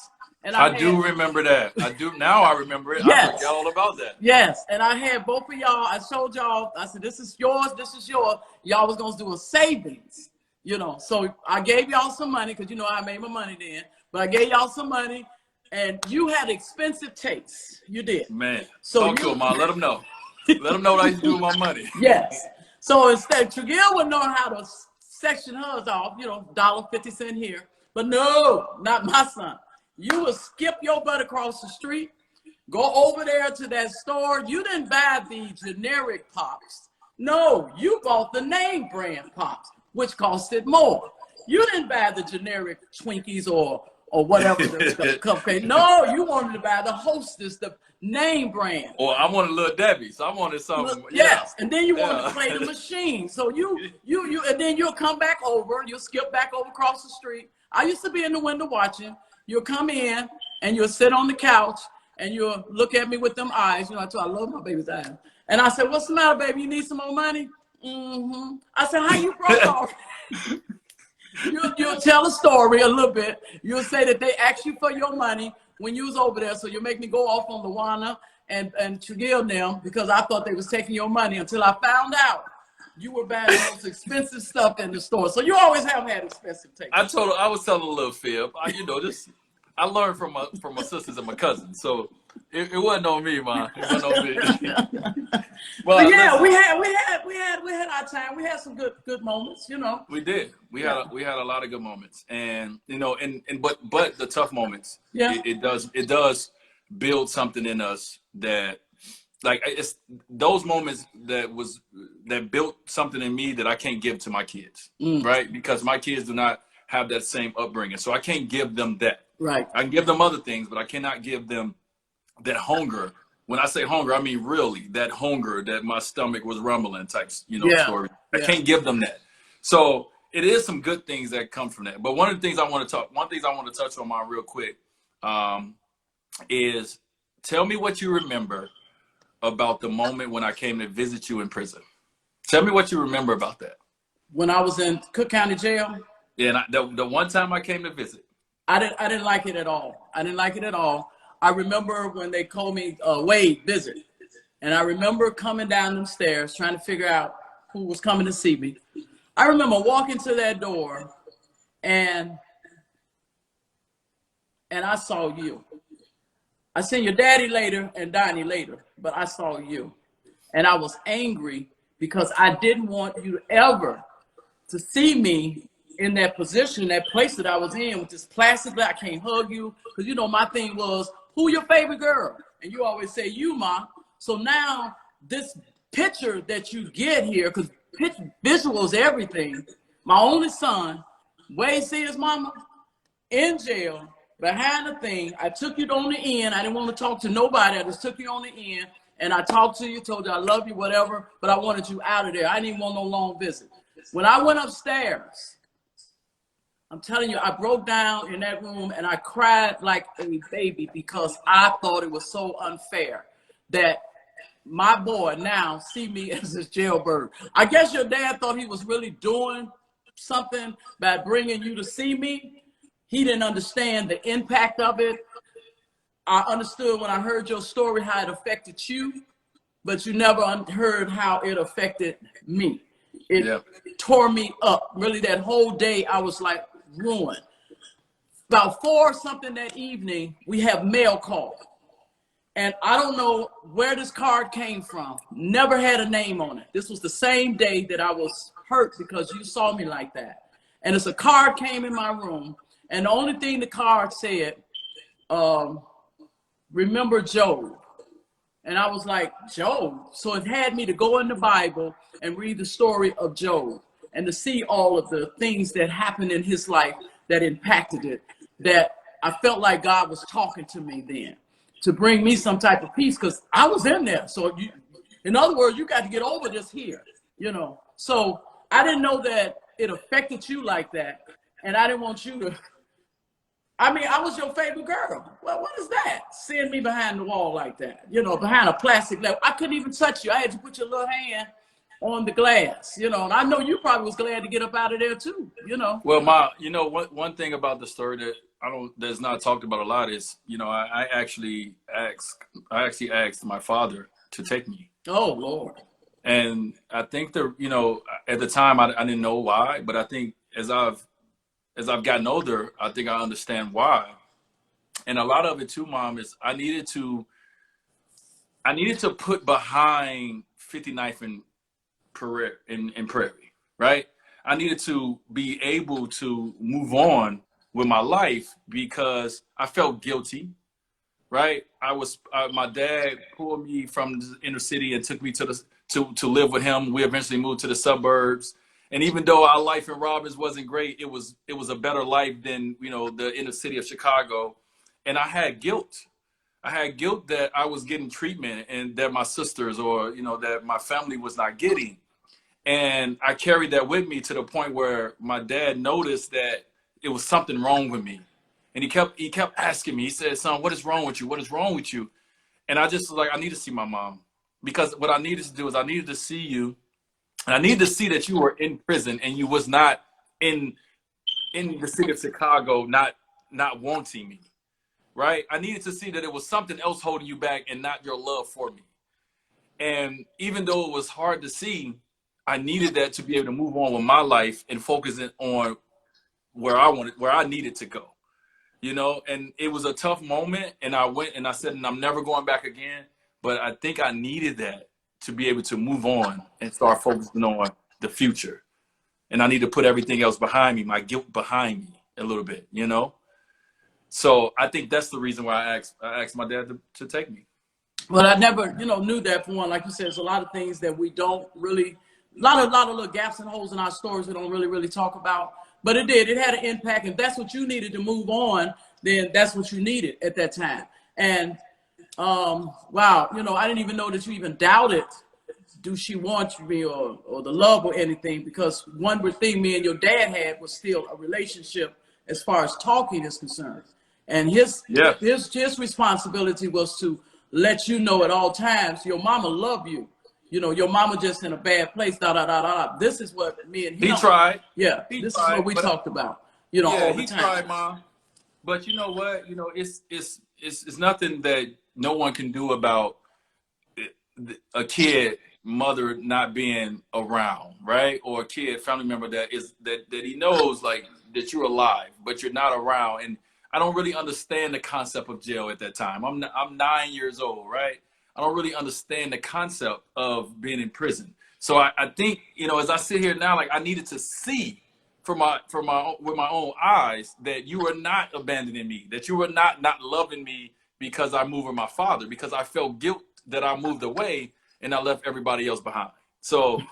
And I do remember that. I do now. I remember it. Yes. I forgot all about that. Yes, and I had both of y'all. I showed y'all. I said, "This is yours. This is yours." Y'all was gonna do a savings, you know. So I gave y'all some money because you know I made my money then. But I gave y'all some money, and you had expensive tastes. You did. Man, So talk to him, Ma. Let him know. Let him know what I used to do with my money. Yes. So instead, Trujillo would know how to section hers off. You know, $1.50 here. But no, not my son. You would skip your butt across the street, go over there to that store. You didn't buy the generic pops. No, you bought the name brand pops, which costed more. You didn't buy the generic Twinkies or whatever the cupcake. No, you wanted to buy the Hostess, the name brand. Or I wanted Little Debbie, so I wanted something. Yes, and then you wanted to play the machine. So you, and then you'll come back over. You'll skip back over across the street. I used to be in the window watching. You'll come in and you'll sit on the couch and you'll look at me with them eyes. You know, I love my baby's eyes. And I said, "What's the matter, baby? You need some more money?" Mm-hmm. I said, "How you broke off?" You'll tell a story a little bit. You'll say that they asked you for your money when you was over there. So you'll make me go off on Luana and Trujillo now because I thought they was taking your money until I found out you were buying the most expensive stuff in the store. So you always have had expensive taste. I was telling a little fib. I learned from my sisters and my cousins. So it wasn't on me, man. It wasn't on me. But yeah, we had our time. We had some good moments, you know. We did. We had a lot of good moments, and you know, but the tough moments. Yeah. It does build something in us that. Like it's those moments that built something in me that I can't give to my kids, right? Because my kids do not have that same upbringing, so I can't give them that. Right. I can give them other things, but I cannot give them that hunger. When I say hunger, I mean really that hunger that my stomach was rumbling type, story. I can't give them that. So it is some good things that come from that. But one of the things I want to touch on, real quick, is tell me what you remember about the moment when I came to visit you in prison. Tell me what you remember about that. When I was in Cook County Jail? Yeah, and the one time I came to visit. I didn't like it at all. I didn't like it at all. I remember when they called me Wade, visit. And I remember coming down them stairs trying to figure out who was coming to see me. I remember walking to that door and I saw you. I seen your daddy later and Donnie later, but I saw you. And I was angry because I didn't want you ever to see me in that position, that place that I was in with this plastic, I can't hug you. Because, my thing was, who your favorite girl? And you always say, you, Ma. So now this picture that you get here, because visuals everything, my only son, Wade see his mama in jail, behind the thing. I took you on the end. I didn't want to talk to nobody. I just took you on the end. And I talked to you, told you I love you, whatever, but I wanted you out of there. I didn't even want no long visit. When I went upstairs, I'm telling you, I broke down in that room and I cried like a baby because I thought it was so unfair that my boy now see me as this jailbird. I guess your dad thought he was really doing something by bringing you to see me. He didn't understand the impact of it. I understood when I heard your story how it affected you, but you never heard how it affected me. It tore me up. Really, that whole day I was like ruined. About 4 something that evening, we have mail call. And I don't know where this card came from. Never had a name on it. This was the same day that I was hurt because you saw me like that. And it's a card came in my room. And the only thing the card said, remember Job. And I was like, Job? So it had me to go in the Bible and read the story of Job and to see all of the things that happened in his life that impacted it, that I felt like God was talking to me then to bring me some type of peace because I was in there. So you, in other words, you got to get over this here, you know. So I didn't know that it affected you like that. And I didn't want you to, I mean, I was your favorite girl. Well, what is that? Seeing me behind the wall like that, you know, behind a plastic level. I couldn't even touch you. I had to put your little hand on the glass, you know, and I know you probably was glad to get up out of there too, you know. Well, Ma, you know, one thing about the story that that's not talked about a lot is, you know, I actually asked my father to take me. Oh, Lord. And I think you know, at the time I didn't know why, but I think as I've gotten older, I think I understand why. And a lot of it too, Mom, is I needed to put behind 59th and Prairie, right? I needed to be able to move on with my life because I felt guilty, right? My dad pulled me from the inner city and took me to live with him. We eventually moved to the suburbs. And even though our life in Robbins wasn't great, it was a better life than, you know, the inner city of Chicago. And I had guilt. I had guilt that I was getting treatment and that my sisters or, you know, that my family was not getting. And I carried that with me to the point where my dad noticed that it was something wrong with me. And he kept asking me, he said, son, what is wrong with you? What is wrong with you? And I just was like, I need to see my mom. Because what I needed to do is I needed to see you. And I needed to see that you were in prison and you was not in the city of Chicago, not wanting me, right? I needed to see that it was something else holding you back and not your love for me. And even though it was hard to see, I needed that to be able to move on with my life and focus it on where I needed to go, you know? And it was a tough moment. And I went and I said, and I'm never going back again. But I think I needed that to be able to move on and start focusing on the future. And I need to put everything else behind me, my guilt behind me a little bit, you know? So I think that's the reason why I asked my dad to take me. Well, I never, you know, knew that for one. Like you said, there's a lot of things that we don't really, a lot of little gaps and holes in our stories we don't really talk about. But it did. It had an impact. If that's what you needed to move on, then that's what you needed at that time. And wow, you know, I didn't even know that you even doubted, do she want me or the love or anything, because one thing me and your dad had was still a relationship as far as talking is concerned. And his responsibility was to let you know at all times, your mama love you. You know, your mama just in a bad place, This is what me and him. He tried. Yeah, this is what we talked about, you know, all the time. He tried, Mom. But you know what? You know, it's nothing that no one can do about a kid mother not being around, right? Or a kid family member that he knows like that you're alive, but you're not around. And I don't really understand the concept of jail at that time. I'm 9 years old, right? I don't really understand the concept of being in prison. So I think, you know, as I sit here now, like I needed to see with my own eyes that you were not abandoning me, that you were not loving me because I moved with my father, because I felt guilt that I moved away and I left everybody else behind. So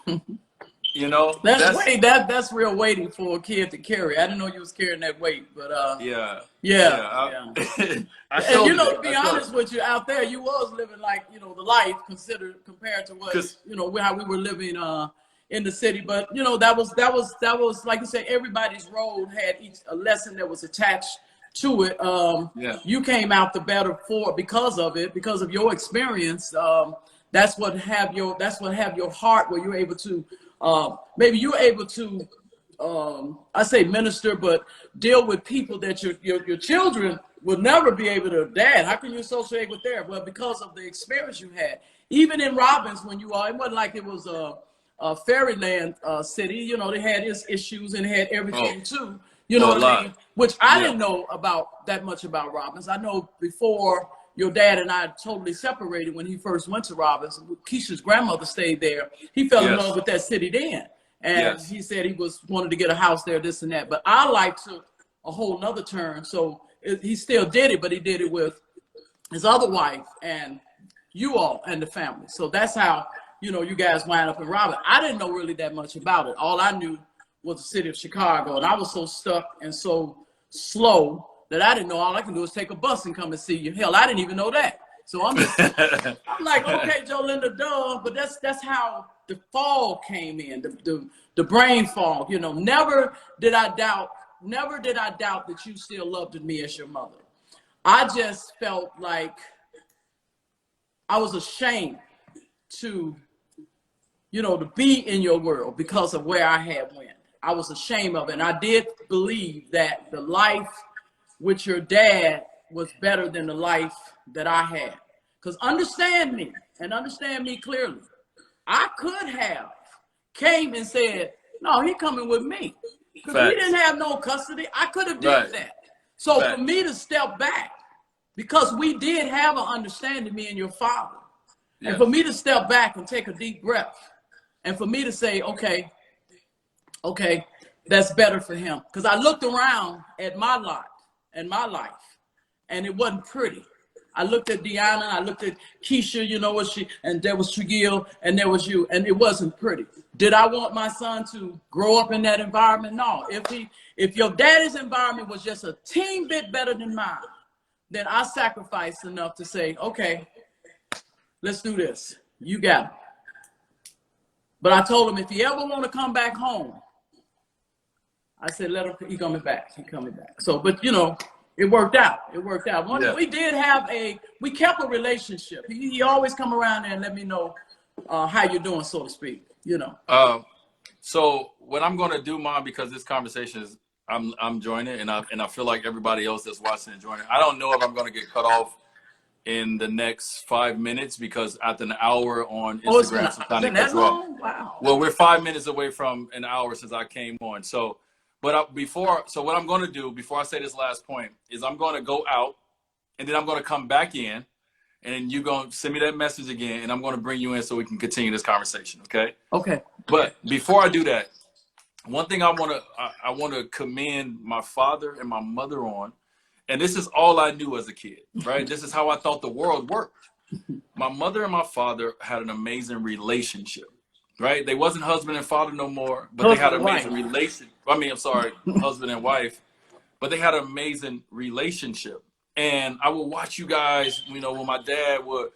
You know, That's real weighty for a kid to carry. I didn't know you was carrying that weight, but yeah, yeah, yeah. yeah. I And showed to it. be honest with you, out there, you was living like the life compared to what Because how we were living in the city. But that was like you said, everybody's road had a lesson that was attached to it. yeah, You came out the better because of it, because of your experience. That's what have your heart where you're able to maybe you're able to I say minister, but deal with people that your children will never be able to. Dad, how can you associate with there? Well, because of the experience you had, even in Robbins, when you are, it wasn't like it was a fairyland city. They had its issues and had oh, everything too. You know oh, a what I lot. mean? Which I Yeah, didn't know about that much about Robbins. I know before your dad and I totally separated when he first went to Robbins. Keisha's grandmother stayed there. He fell in love yes, with that city then. And yes. he said he wanted to get a house there, this and that. But our life took a whole nother turn. So he still did it, but he did it with his other wife and you all and the family. So that's how, you guys wind up in Robin. I didn't know really that much about it. All I knew was the city of Chicago. And I was so stuck and so slow that I didn't know all I can do is take a bus and come and see you. Hell, I didn't even know that. So I'm like, okay, Jolinda, duh. But that's how the fog came in, the brain fog. Never did I doubt that you still loved me as your mother. I just felt like I was ashamed to, to be in your world because of where I had went. I was ashamed of it. And I did believe that the life with your dad was better than the life that I had. Because understand me clearly. I could have came and said, no, he coming with me. Because we Facts. didn't have no custody. I could have did Right. that. So for Facts. me to step back, because we did have an understanding, me and your father, and Yes. for me to step back and take a deep breath, and for me to say, okay, that's better for him. Because I looked around at my lot and my life, and it wasn't pretty. I looked at Deanna, I looked at Keisha, and there was Trujillo, and there was you, and it wasn't pretty. Did I want my son to grow up in that environment? No. If your daddy's environment was just a teeny bit better than mine, then I sacrificed enough to say, okay, let's do this. You got it. But I told him if he ever want to come back home, I said, let him, he coming back. He coming back. So, but it worked out. It worked out. Yeah. We kept a relationship. He always come around there and let me know how you're doing, so to speak, So what I'm gonna do, Mom, because this conversation is I'm joining and I feel like everybody else that's watching and joining. I don't know if I'm gonna get cut off in the next 5 minutes because after an hour on Instagram, sometimes it cuts you off. Wow. Well, we're 5 minutes away from an hour since I came on. So, but so what I'm going to do before I say this last point is I'm going to go out and then I'm going to come back in and you're going to send me that message again and I'm going to bring you in so we can continue this conversation. Okay. Okay. But before I do that, one thing I want to commend my father and my mother on, and this is all I knew as a kid, right? This is how I thought the world worked. My mother and my father had an amazing relationship, right? They wasn't husband and father no more, but they had an amazing relation. Husband and wife, but they had an amazing relationship. And I would watch you guys, when my dad would,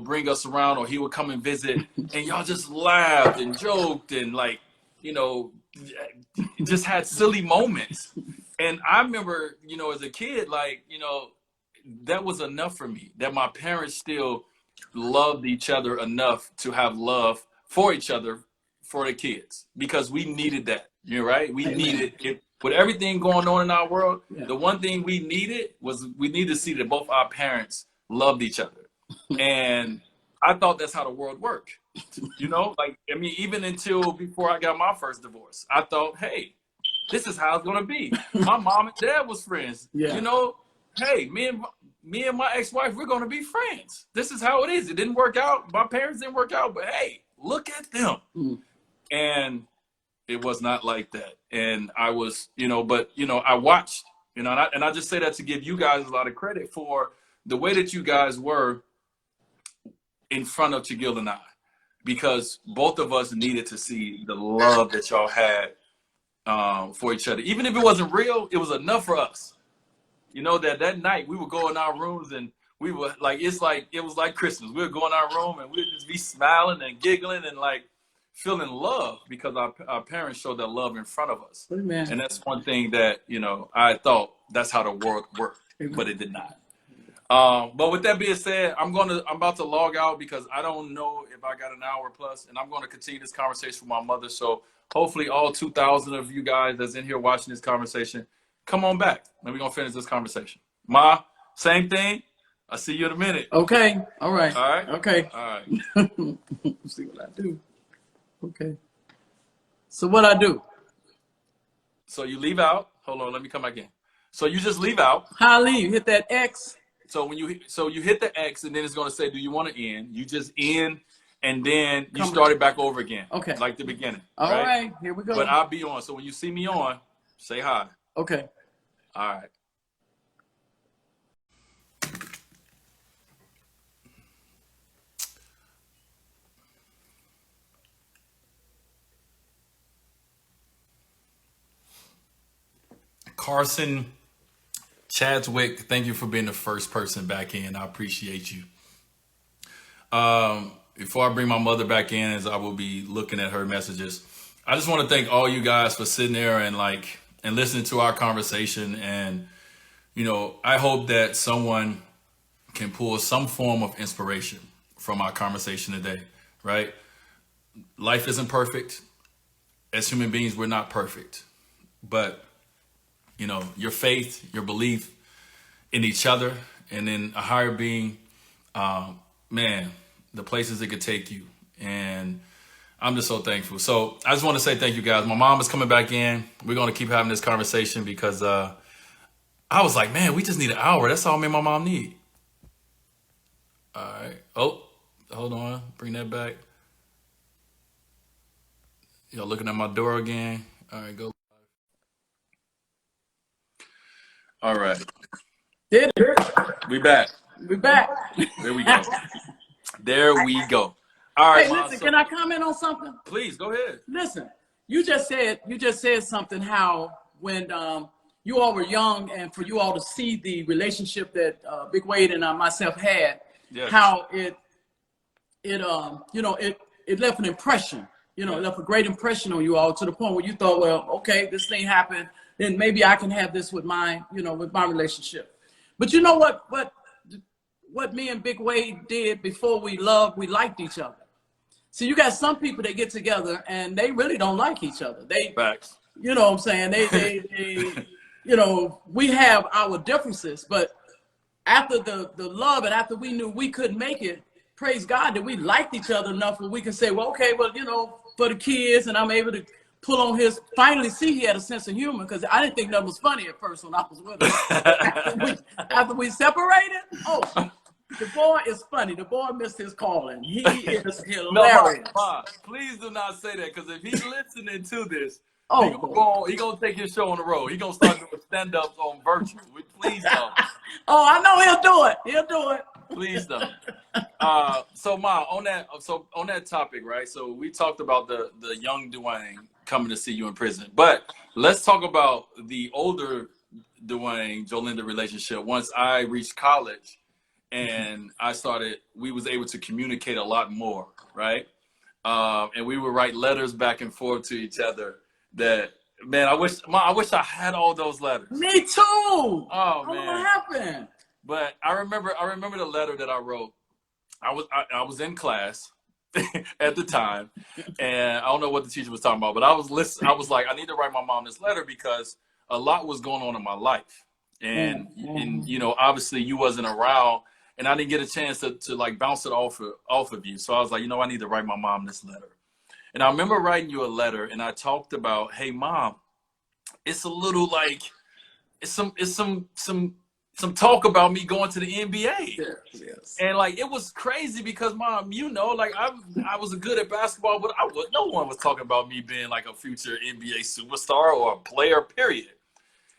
bring us around or he would come and visit and y'all just laughed and joked and just had silly moments. And I remember, as a kid, that was enough for me, that my parents still loved each other enough to have love for each other, for the kids, because we needed that. You're right. We needed it with everything going on in our world. Yeah. The one thing we needed to see that both our parents loved each other. And I thought that's how the world worked. Even until before I got my first divorce, I thought, hey, this is how it's gonna be. My mom and dad was friends. Yeah. Hey, me and my ex-wife, we're gonna be friends. This is how it is. It didn't work out. My parents didn't work out, but hey, look at them. And it was not like that. And I was, I watched, and I just say that to give you guys a lot of credit for the way that you guys were in front of Chigil and I. because both of us needed to see the love that y'all had for each other. Even if it wasn't real, it was enough for us. You know, that night we would go in our rooms and we would it was like Christmas. We would go in our room and we'd just be smiling and giggling and like feeling love because our parents showed that love in front of us. Amen. And that's one thing that, you know, I thought that's how the world worked, Amen. but it did not. But with that being said, I'm about to log out because I don't know if I got an hour plus, and I'm going to continue this conversation with my mother. So hopefully all 2,000 of you guys that's in here watching this conversation, come on back and we're going to finish this conversation. Ma, same thing. I'll see you in a minute. Okay. All right. All right. Okay. All right. Let's see what I do. Okay. So what I do? So you leave out. Hold on. Let me come back in. So you just leave out. How I leave? Hit that X. So when you hit the X and then it's going to say, do you want to end? You just end and then you start it back over again. Okay. Like the beginning. All right. Here we go. But I'll be on. So when you see me on, say hi. Okay. All right. Carson Chadwick, thank you for being the first person back in. I appreciate you. Before I bring my mother back in, as I will be looking at her messages, I just want to thank all you guys for sitting there and listening to our conversation. And, you know, I hope that someone can pull some form of inspiration from our conversation today, right? Life isn't perfect. As human beings, we're not perfect. But, you know, your faith, your belief in each other and in a higher being, man, the places it could take you. And I'm just so thankful. So I just want to say thank you guys. My mom is coming back in. We're going to keep having this conversation because I was like, man, we just need an hour. That's all me and my mom need. All right. Oh, hold on. Bring that back. Y'all looking at my door again. All right, go. All right. Did it? We back. We back. There we go. There we go. All right. Hey, listen, can I comment on something? Please, go ahead. Listen, you just said something how when you all were young and for you all to see the relationship that Big Wade and myself had, Yes. how it left an impression, it left a great impression on you all to the point where you thought, well, okay, this thing happened, then maybe I can have this with my relationship. But you know what me and Big Wade did before we liked each other. So you got some people that get together and they really don't like each other. Facts. You know what I'm saying? They we have our differences, but after the love and after we knew we couldn't make it, praise God that we liked each other enough where we can say, well, okay, well, for the kids, and I'm able to pull on finally see he had a sense of humor, because I didn't think that was funny at first when I was with him. after we separated, the boy is funny. The boy missed his calling. He is hilarious. No, please do not say that, because if he's listening to this, he gonna take his show on the road. He gonna start doing stand-ups on virtual. Please don't. I know he'll do it. He'll do it. Please don't. So Ma, on that topic, right? So we talked about the young Dwayne coming to see you in prison, but let's talk about the older Dwayne Jolinda relationship. Once I reached college and we was able to communicate a lot more, right? And we would write letters back and forth to each other. That, man, I wish I had all those letters. Me too. Oh man, what happened? But I remember the letter that I wrote. I was in class at the time, and I don't know what the teacher was talking about, but I was like, I need to write my mom this letter because a lot was going on in my life, and obviously you wasn't around, and I didn't get a chance to like bounce it off of you. So I was like, I need to write my mom this letter. And I remember writing you a letter, and I talked about, hey mom, it's a little like it's some talk about me going to the NBA. Yes. And like it was crazy because mom, I was good at basketball, but no one was talking about me being like a future NBA superstar or a player, period.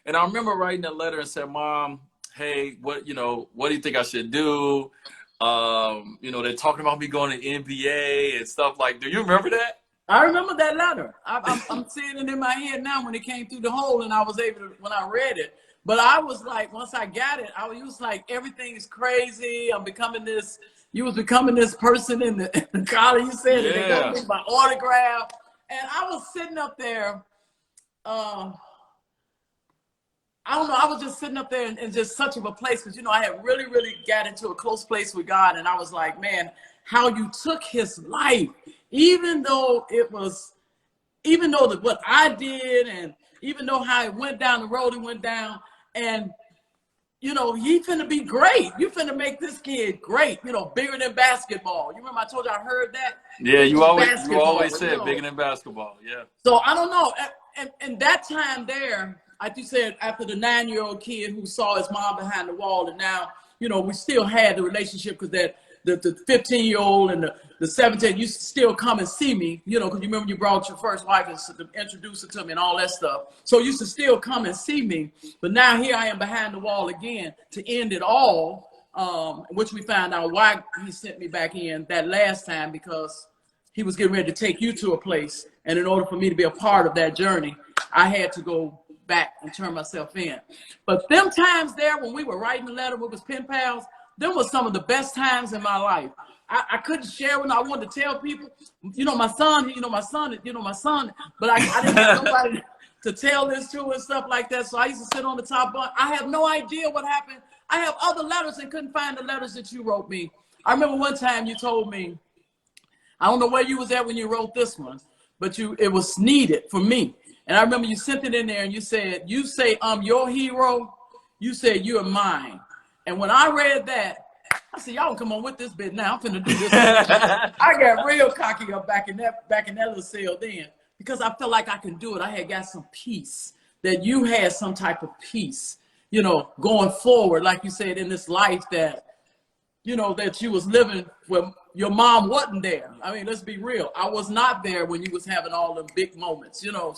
And I remember writing that letter and said, mom, hey, what do you think I should do? You know, they're talking about me going to NBA and stuff like. Do you remember that? I remember that letter. I'm seeing it in my head now when it came through the hole, and I was able to when I read it. But I was like, once I got it, I was like, everything is crazy. I'm becoming this. You was becoming this person in the college. You said that they gonna need my autograph, and I was sitting up there. I don't know. I was just sitting up there in just such of a place because, you know, I had really, really got into a close place with God. And I was like, man, how you took his life, even though what I did and even though how it went down the road, it went down. And, you know, he finna be great. You finna make this kid great, you know, bigger than basketball. You remember I told you I heard that? Yeah, you always said, you know, bigger than basketball. Yeah. So I don't know. And that time there, like you said, after the 9-year-old kid who saw his mom behind the wall, and now, you know, we still had the relationship because that the 15-year-old and the 17 used to still come and see me, you know, because you remember you brought your first wife and introduced her to me and all that stuff. So used to still come and see me. But now here I am behind the wall again to end it all, which we found out why he sent me back in that last time, because he was getting ready to take you to a place. And in order for me to be a part of that journey, I had to go back and turn myself in. But them times there when we were writing the letter, we was pen pals, them was some of the best times in my life. I couldn't share when I wanted to tell people, my son, but I didn't have nobody to tell this to and stuff like that. So I used to sit on the top bunk. I have no idea what happened. I have other letters and couldn't find the letters that you wrote me. I remember one time you told me, I don't know where you was at when you wrote this one, but it was needed for me. And I remember you sent it in there and you say, I'm your hero. You said, you're mine. And when I read that, I said, y'all come on with this bit now. I'm finna do this. I got real cocky up back in that little cell then, because I felt like I can do it. I had got some peace, that you had some type of peace, you know, going forward, like you said, in this life that, you know, that you was living when your mom wasn't there. I mean, let's be real. I was not there when you was having all the big moments. You know,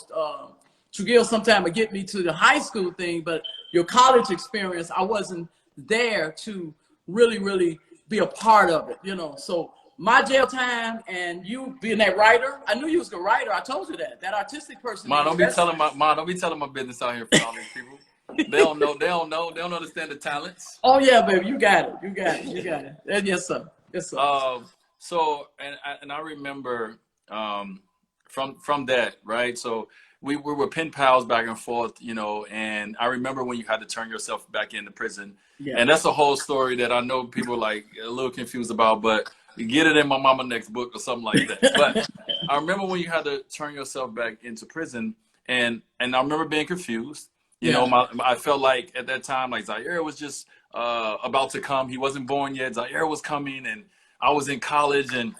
Trujillo sometime would get me to the high school thing, but your college experience, I wasn't there to really, really be a part of it, you know. So my jail time and you being that writer, I knew you was a writer. I told you that artistic person. Don't be telling my business out here for all these people. They don't know. They don't understand the talents. Oh yeah, baby, you got it. Yes, sir. Yes, sir. So I remember from that, right? So we were pen pals back and forth, you know, and I remember when you had to turn yourself back into prison. Yeah. And that's a whole story that I know people like a little confused about, but you get it in my Mama Next book or something like that. But I remember when you had to turn yourself back into prison, and I remember being confused. You know, I felt like at that time, like Zaire was just about to come. He wasn't born yet. Zaire was coming, and I was in college, and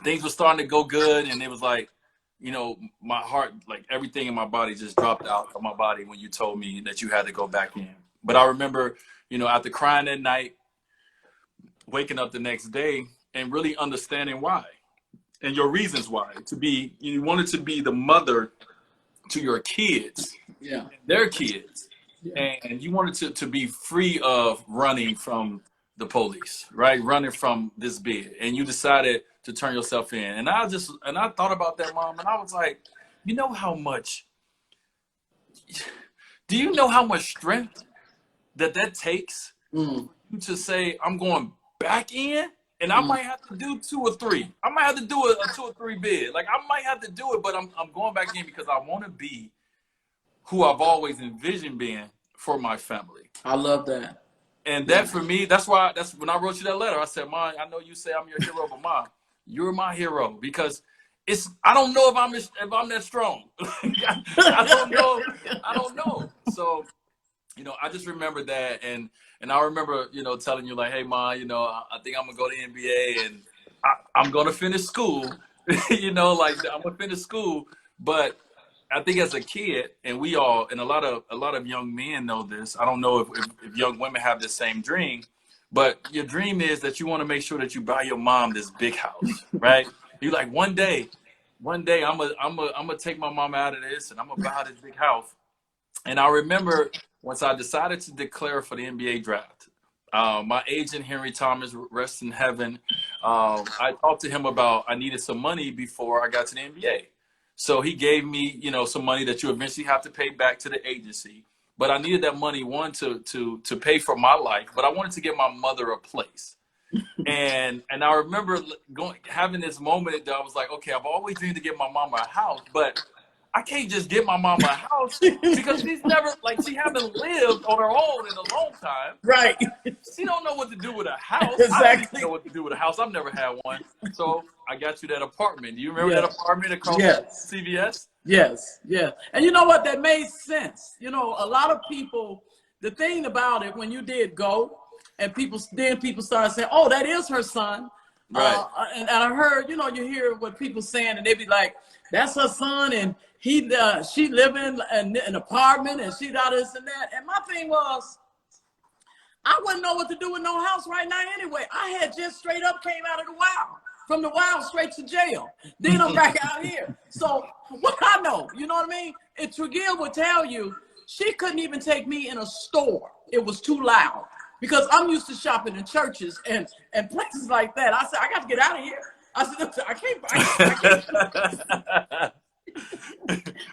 things were starting to go good. And it was like, you know, my heart, like everything in my body just dropped out of my body when you told me that you had to go back in. But I remember, you know, after crying that night, waking up the next day and really understanding why and your reasons why. You wanted to be the mother to your kids, their kids, and you wanted to be free of running from the police, right? Running from this bid, and you decided to turn yourself in. And I thought about that, Mom, and I was like, do you know how much strength that takes to say, I'm going back in? And I might have to do 2 or 3. I might have to do a 2 or 3 bid. Like, I might have to do it, but I'm going back in because I want to be who I've always envisioned being for my family. I love that. And that for me, that's when I wrote you that letter. I said, Mom, I know you say I'm your hero, but Mom, you're my hero, because I don't know if I'm that strong. I don't know. So, you know, I just remember that, and I remember, you know, telling you like, hey, Mom, you know, I think I'm gonna go to NBA, and I'm gonna finish school. You know, like I'm gonna finish school. But I think as a kid, and we all, and a lot of young men know this. I don't know if young women have the same dream, but your dream is that you want to make sure that you buy your mom this big house, right? You like one day I'm gonna take my mom out of this, and I'm gonna buy her this big house. And I remember once I decided to declare for the NBA draft, My agent, Henry Thomas, rest in heaven. I talked to him about I needed some money before I got to the NBA. So he gave me, some money that you eventually have to pay back to the agency. But I needed that money, one, to pay for my life, but I wanted to get my mother a place. And I remember having this moment that I was like, okay, I've always dreamed to get my mama a house, but I can't just get my mama a house because she's never, like, she hasn't lived on her own in a long time. Right. She don't know what to do with a house. I don't Exactly. even know what to do with a house. I've never had one. So I got you that apartment. Do you remember Yes. that apartment across Yes. CVS? Yes, yes. And you know what? That made sense. A lot of people, the thing about it, when you did go, and people started saying, oh, that is her son. Right. And I heard, you hear what people saying, and they be like, that's her son, and she live in an apartment, and she got this and that. And my thing was, I wouldn't know what to do with no house right now anyway. I had just straight up came out of the wild. From the wild straight to jail. Then I'm back out here. So what I know, you know what I mean? And Trigil would tell you, she couldn't even take me in a store. It was too loud. Because I'm used to shopping in churches and places like that. I said, I got to get out of here. I said, I can't.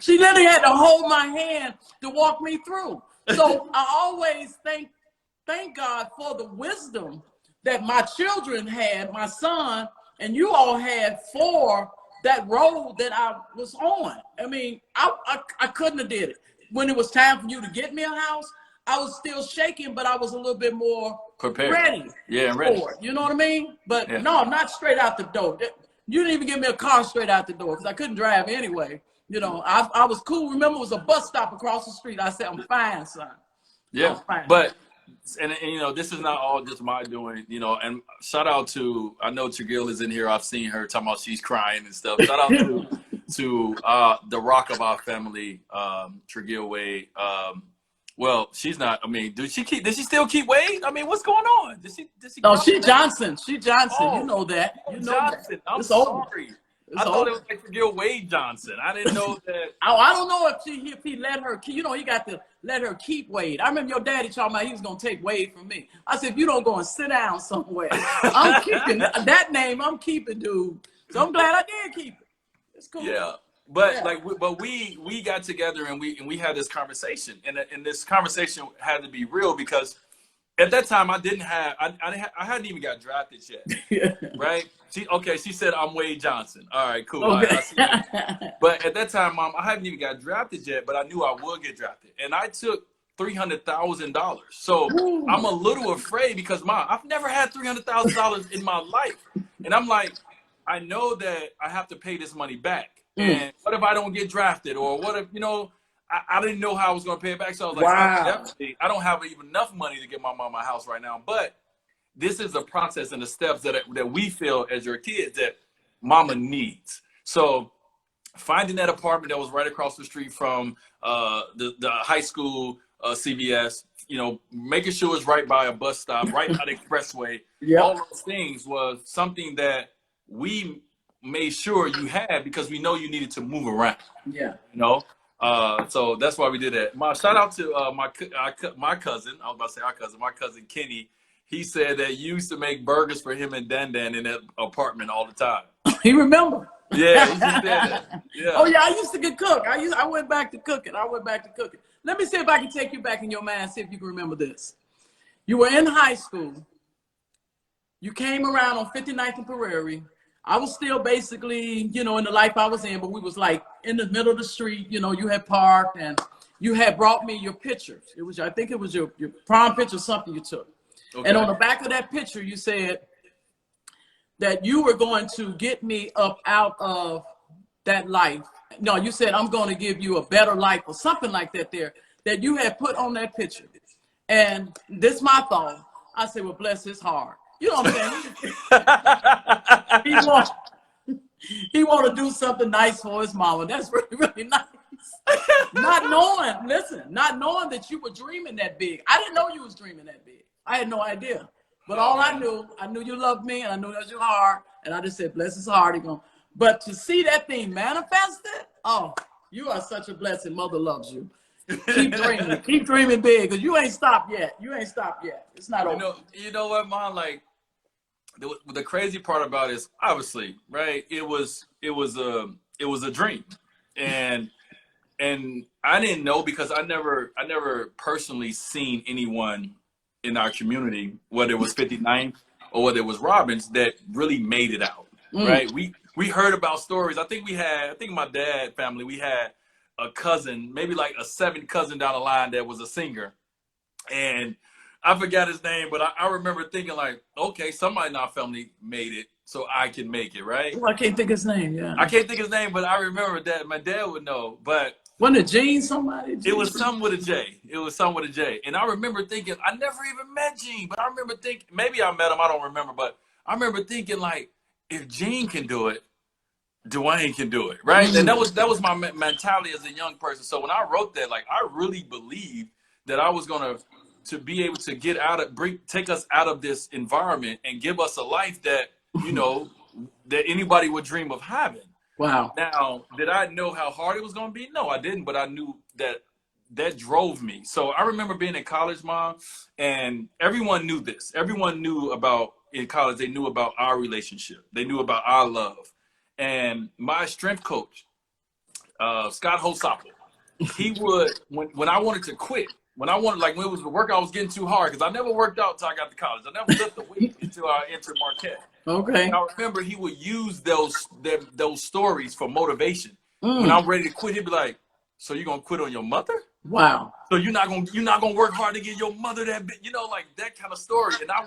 She literally had to hold my hand to walk me through. So I always thank God for the wisdom that my children had, my son, and you all had for that road that I was on. I mean, I couldn't have did it. When it was time for you to get me a house, I was still shaking, but I was a little bit more prepared. Ready. Yeah, ready. For it. You know what I mean? But yeah. No, not straight out the door. You didn't even give me a car straight out the door because I couldn't drive anyway. I was cool. Remember, it was a bus stop across the street. I said, I'm fine, son. Yeah, but and this is not all just my doing, and shout out to, I know Trigil is in here. I've seen her talking about she's crying and stuff. Shout out to the rock of our family, Trigil Wade. Well, she's not. I mean, does she still keep Wade? I mean, what's going on? Does she? No, she Johnson. She Johnson. Oh, you know that. You know Johnson. that. I'm it's sorry. It's I thought it was like Trigil Wade Johnson. I didn't know that. I don't know if he let her. He got to let her keep Wade. I remember your daddy talking about he was gonna take Wade from me. I said, if you don't go and sit down somewhere, I'm keeping that name. I'm keeping, dude. So I'm glad I did keep it. It's cool. Yeah. But we got together and we had this conversation, and this conversation had to be real because at that time I hadn't even got drafted yet, right? She said I'm Wade Johnson. All right, cool. Okay. I see you. But at that time, Mom, I hadn't even got drafted yet, but I knew I would get drafted, and I took $300,000. So ooh. I'm a little afraid because, Mom, I've never had $300,000 in my life, and I'm like, I know that I have to pay this money back. And what if I don't get drafted? Or what if, I didn't know how I was going to pay it back. So I was like, wow. I don't have even enough money to get my mom a house right now. But this is a process and the steps that we feel as your kids that mama needs. So finding that apartment that was right across the street from the high school CVS, making sure it's right by a bus stop, right by the expressway, all those things was something that we made sure you had because we know you needed to move around. Yeah. So that's why we did that. Shout out to my cousin. I was about to say our cousin. My cousin Kenny. He said that you used to make burgers for him and Dan in that apartment all the time. He remember. Yeah, he just said that. Yeah. Oh yeah, I used to get cook. I went back to cooking. Let me see if I can take you back in your mind. See if you can remember this. You were in high school. You came around on 59th and Prairie. I was still basically, in the life I was in, but we was like in the middle of the street. You had parked and you had brought me your pictures. I think it was your prom picture, something you took. Okay. And on the back of that picture, you said that you were going to get me up out of that life. No, you said, I'm going to give you a better life or something like that there, that you had put on that picture. And this is my thought. I said, well, bless his heart. You know what I'm saying? He want to do something nice for his mama. That's really, really nice. Not knowing that you were dreaming that big. I didn't know you was dreaming that big. I had no idea. But all I knew you loved me, and I knew that was your heart. And I just said, bless his heart. But to see that thing manifested, oh, you are such a blessing. Mother loves you. Keep dreaming big, because you ain't stopped yet. You ain't stopped yet. It's not over. You know what, Mom? Like the crazy part about it is obviously, right? It was a dream, and I didn't know because I never personally seen anyone in our community, whether it was 59th or whether it was Robbins, that really made it out. Right? We heard about stories. I think my dad family, we had a cousin, maybe like a seventh cousin down the line that was a singer. And I forgot his name, but I remember thinking like, okay, somebody in our family made it, so I can make it, right? Oh, I can't think of his name. Yeah, I can't think of his name, but I remember that my dad would know. But wasn't it Gene? Somebody? it was something with a J. It was something with a J. And I remember thinking, I never even met Gene, but I remember thinking, maybe I met him, I don't remember, but I remember thinking like, if Gene can do it, Dwayne can do it, right? And that was my mentality as a young person. So when I wrote that, like I really believed that I was gonna to be able to get out of take us out of this environment and give us a life that that anybody would dream of having. Wow. Now, did I know how hard it was gonna be? No, I didn't, but I knew that drove me. So I remember being in college, Mom, and everyone knew this. Everyone knew about in college. They knew about our relationship. They knew about our love. And my strength coach, Scott Hosoppel, he would when I wanted to quit, when it was the workout was getting too hard, because I never worked out until I got to college. I never lifted a weight until I entered Marquette. Okay. And I remember he would use those stories for motivation. When I'm ready to quit, he'd be like, "So you gonna quit on your mother? Wow. So you're not gonna work hard to get your mother that bit, like that kind of story." And I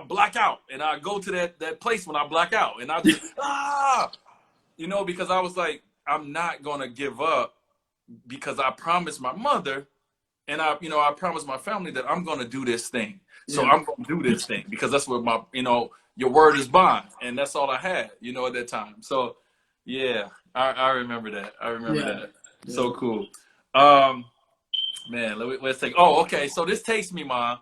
black out, and I go to that place when I black out, and I just because I was like, I'm not gonna give up, because I promised my mother, and I promised my family that I'm gonna do this thing. So I'm gonna do this thing because that's what my your word is bond, and that's all I had at that time. So yeah, I remember that. I remember that. Yeah. So cool. Man, let's take. Oh, okay. So this takes me, Mom.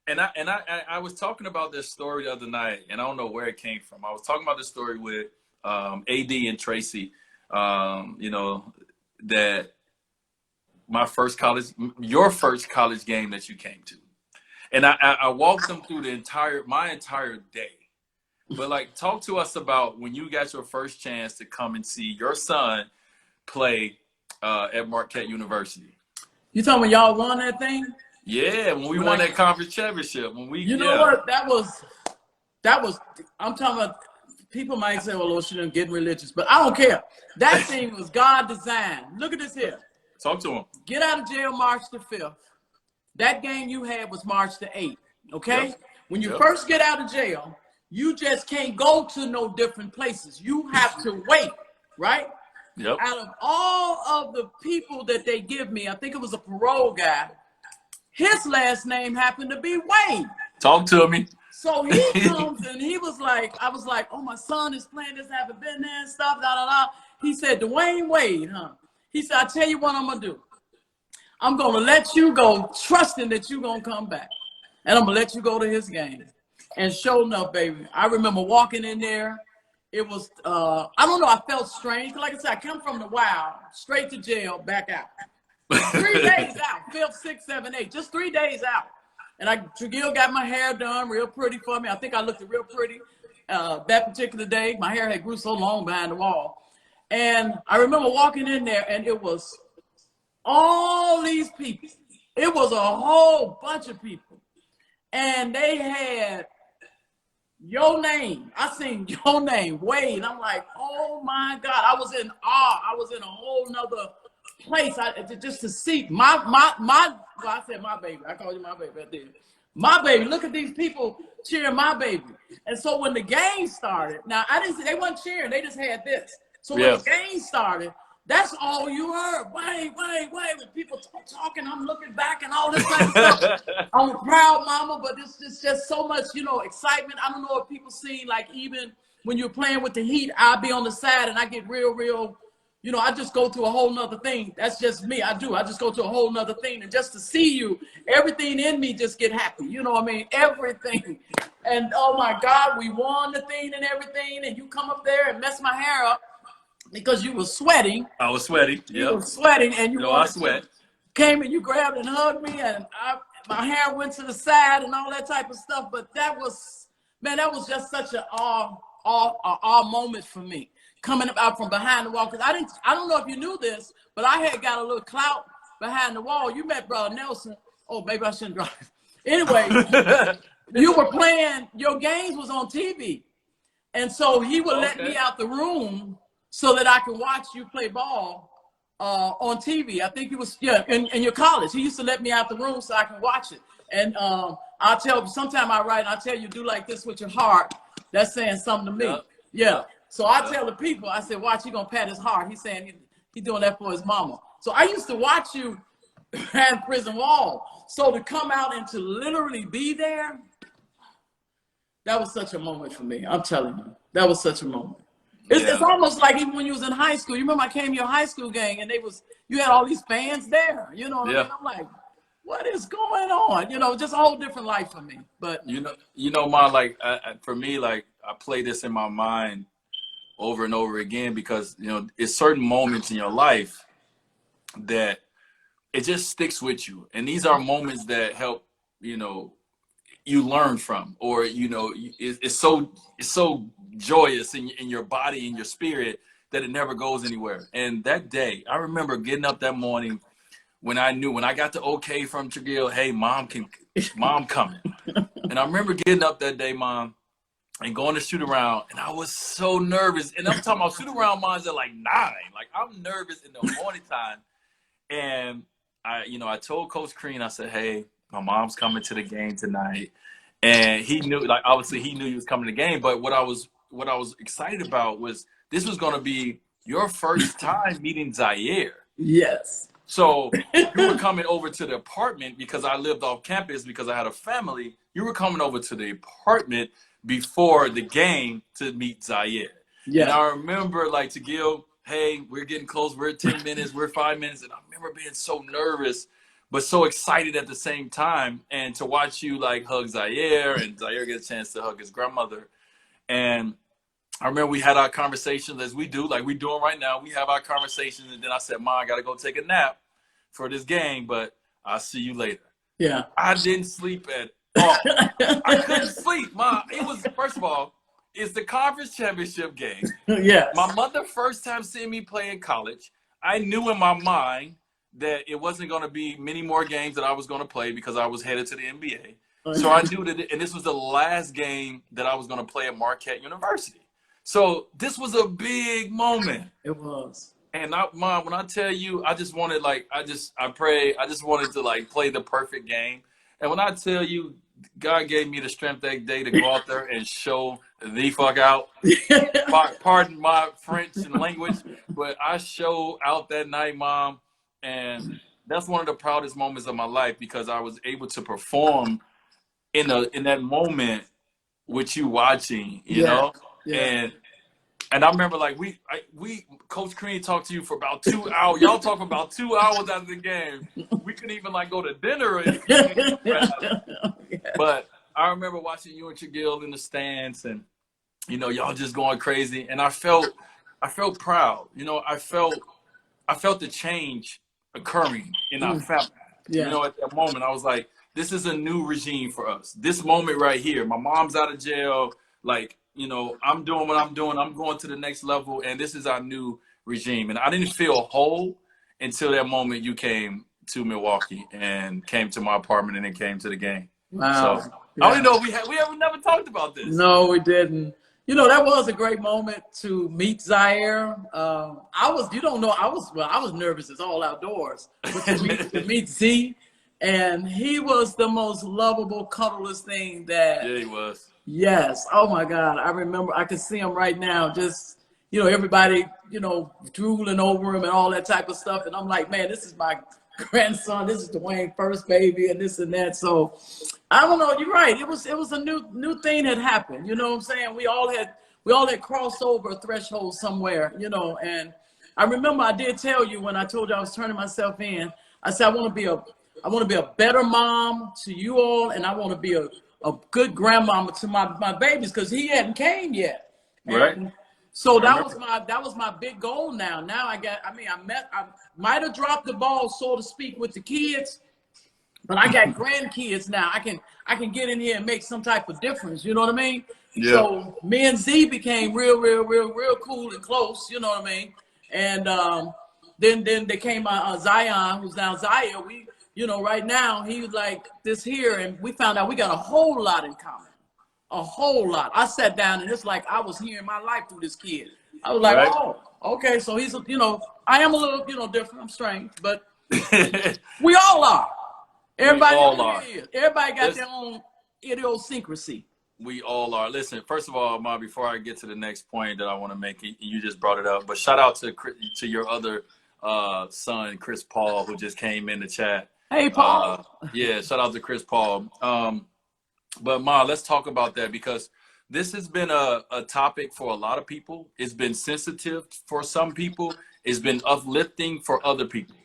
And I was talking about this story the other night, and I don't know where it came from. I was talking about this story with AD and Tracy, that your first college game that you came to. And I walked them through my entire day. But like, talk to us about when you got your first chance to come and see your son play at Marquette University. You talking when y'all won that thing? Yeah, when we won that conference championship. When we, know what? That was. I'm talking about. People might say, "Well, she didn't get religious," but I don't care. That thing was God designed. Look at this here. Talk to him. Get out of jail March the 5th. That game you had was March the 8th. Okay. Yep. When you first get out of jail, you just can't go to no different places. You have to wait, right? Yep. Out of all of the people that they give me, I think it was a parole guy. His last name happened to be Wayne. Talk to me. So he comes and he was like, I was like, oh, my son is playing this, haven't been there and stuff, da, da, da. He said, Dwayne Wade, huh? He said, I tell you what I'm going to do. I'm going to let you go, trusting that you're going to come back. And I'm going to let you go to his game. And sure enough, baby, I remember walking in there. It was, I don't know, I felt strange. Like I said, I come from the wild, straight to jail, back out. 3 days out, 5th, 6th, 7th, 8th, just 3 days out. And Trujillo got my hair done real pretty for me. I think I looked real pretty that particular day. My hair had grew so long behind the wall. And I remember walking in there, and it was all these people. It was a whole bunch of people. And they had your name. I seen your name, Wade. I'm like, oh my God. I was in awe. I was in a whole nother place just to see I said my baby. I called you my baby right there. My baby. Look at these people cheering my baby. And so when the game started, now I didn't see, they weren't cheering. They just had this. So when the game started, that's all you heard. Wait. With people talking, I'm looking back and all this kind of stuff. I'm a proud mama, but it's just so much, excitement. I don't know if people see, like, even when you're playing with the Heat, I'll be on the side and I get real, I just go to a whole nother thing. That's just me. I just go to a whole nother thing. And just to see you, everything in me just get happy. You know what I mean? Everything. And oh my God, we won the thing and everything. And you come up there and mess my hair up because you were sweating. I was sweating. You were sweating and you I sweat. came and you grabbed and hugged me, and my hair went to the side and all that type of stuff. But that was, man, that was just such an awe moment for me, coming out from behind the wall. Because I don't know if you knew this, but I had got a little clout behind the wall. You met Brother Nelson. Oh, maybe I shouldn't drive. Anyway, you were playing, your games was on TV. And so he would let me out the room so that I could watch you play ball on TV. I think it was, in your college. He used to let me out the room so I can watch it. And I'll tell, sometime I write and I tell you, do like this with your heart. That's saying something to me. Yep. Yeah. So I tell the people, I said, watch, he gonna pat his heart. He's saying he's doing that for his mama. So I used to watch you at prison wall. So to come out and to literally be there, that was such a moment for me. I'm telling you, that was such a moment. It's almost like even when you was in high school. You remember I came to your high school gang and you had all these fans there. You know what I mean? I'm like, what is going on? You know, just a whole different life for me. But Ma, like for me, like I play this in my mind over and over again because it's certain moments in your life that it just sticks with you, and these are moments that help you learn from, or it's so joyous in your body and your spirit that it never goes anywhere. And that day, I remember getting up that morning when I got the okay from Trigil, hey, mom coming. And I remember getting up that day, Mom, and going to shoot around, and I was so nervous. And I'm talking about shoot around moms at like 9. Like I'm nervous in the morning time. And I told Coach Crean, I said, hey, my mom's coming to the game tonight. And he knew, like, obviously he knew he was coming to the game. But what I was excited about was this was going to be your first time meeting Zaire. yes. So you were coming over to the apartment because I lived off campus because I had a family. You were coming over to the apartment before the game to meet Zaire. Yeah. And I remember, like, to Gil, hey, we're getting close. We're at 10 minutes. We're 5 minutes. And I remember being so nervous, but so excited at the same time. And to watch you, like, hug Zaire, and Zaire get a chance to hug his grandmother. And I remember we had our conversations as we do, like we doing right now. We have our conversations. And then I said, Ma, I got to go take a nap for this game, but I'll see you later. Yeah. I didn't sleep at all. I couldn't sleep, Ma. It was, first of all, it's the conference championship game. Yes. My mother first time seeing me play in college. I knew in my mind that it wasn't going to be many more games that I was going to play because I was headed to the NBA. So I knew that, and this was the last game that I was going to play at Marquette University. So this was a big moment. It was. And Mom, when I tell you, I just wanted, like, I just wanted to, like, play the perfect game. And when I tell you, God gave me the strength that day to go out there and show the fuck out. Pardon my French and language, but I showed out that night, Mom. And that's one of the proudest moments of my life because I was able to perform in that moment with you watching, you know? Yeah. And I remember, like, we Coach Crean talked to you for about 2 hours. Y'all talked for about 2 hours after the game. We couldn't even, like, go to dinner. But I remember watching you and Trigil in the stands, and y'all just going crazy. And I felt proud. I felt the change occurring in our family. Yeah. At that moment, I was like, this is a new regime for us. This moment right here. My mom's out of jail. Like, I'm doing what I'm doing. I'm going to the next level, and this is our new regime. And I didn't feel whole until that moment you came to Milwaukee and came to my apartment and then came to the game. Wow. So I don't know. We have never talked about this. No, we didn't. That was a great moment to meet Zaire. I was nervous as all outdoors. to meet Z, and he was the most lovable, cuddlest thing that. Yeah, he was. Yes. Oh my God. I remember, I can see him right now. Just, everybody, drooling over him and all that type of stuff. And I'm like, man, this is my grandson. This is Dwayne first baby and this and that. So I don't know. You're right. It was a new thing had happened. You know what I'm saying? We all had crossed over a threshold somewhere, and I remember I did tell you when I told you I was turning myself in, I said, I want to be a better mom to you all. And I want to be a good grandmama to my babies, because he hadn't came yet. Right. So I remember. that was my big goal now. Now I might have dropped the ball, so to speak, with the kids, but I got grandkids now. I can get in here and make some type of difference. You know what I mean? Yeah. So me and Z became real cool and close. You know what I mean? And then there came Zion, who's now Zaya. We, you know, right now he's like this here, and we found out we got a whole lot in common. A whole lot. I sat down and it's like I was hearing my life through this kid. I was like, Right. oh, okay. So he's, you know, I am a little, you know, different. I'm strange, but we all are. Everybody all are. is. Everybody got Listen, their own idiosyncrasy. we all are. Listen, first of all, Ma, before I get to the next point that I want to make, you just brought it up, but shout out to your other son, Chris Paul, who just came in the chat. Hey, Paul. Yeah, shout out to Chris Paul. But Ma, let's talk about that, because this has been a topic for a lot of people. It's been sensitive for some people. It's been uplifting for other people.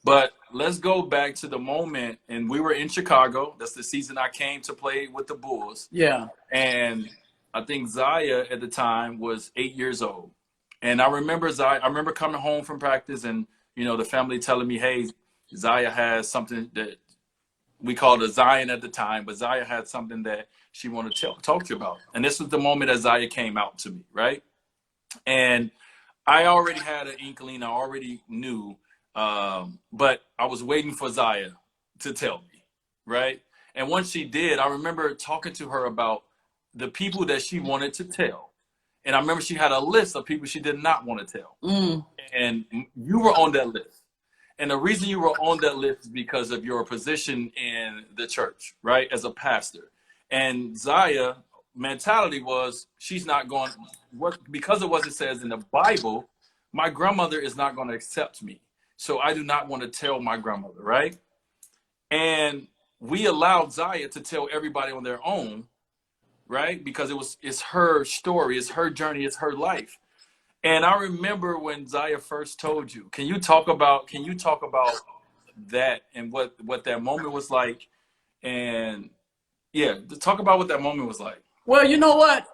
But let's go back to the moment, and we were in Chicago. That's the season I came to play with the Bulls. Yeah. And I think Zaya at the time was 8 years old. And I remember coming home from practice, and, you know, the family telling me, hey, Zaya has something that we called a Zion at the time, but Zaya had something that she wanted to talk to you about. And this was the moment that Zaya came out to me, right? And I already had an inkling. I already knew, but I was waiting for Zaya to tell me, right? And once she did, I remember talking to her about the people that she wanted to tell. And I remember she had a list of people she did not want to tell. And you were on that list. And the reason you were on that list is because of your position in the church, right, as a pastor. And Zaya mentality was, she's not going, because of what it says in the Bible, my grandmother is not going to accept me. So I do not want to tell my grandmother, right? And we allowed Zaya to tell everybody on their own, right? Because it's her story, it's her journey, it's her life. And I remember when Zaya first told you, can you talk about that and what that moment was like? And yeah, talk about what that moment was like. Well, you know what?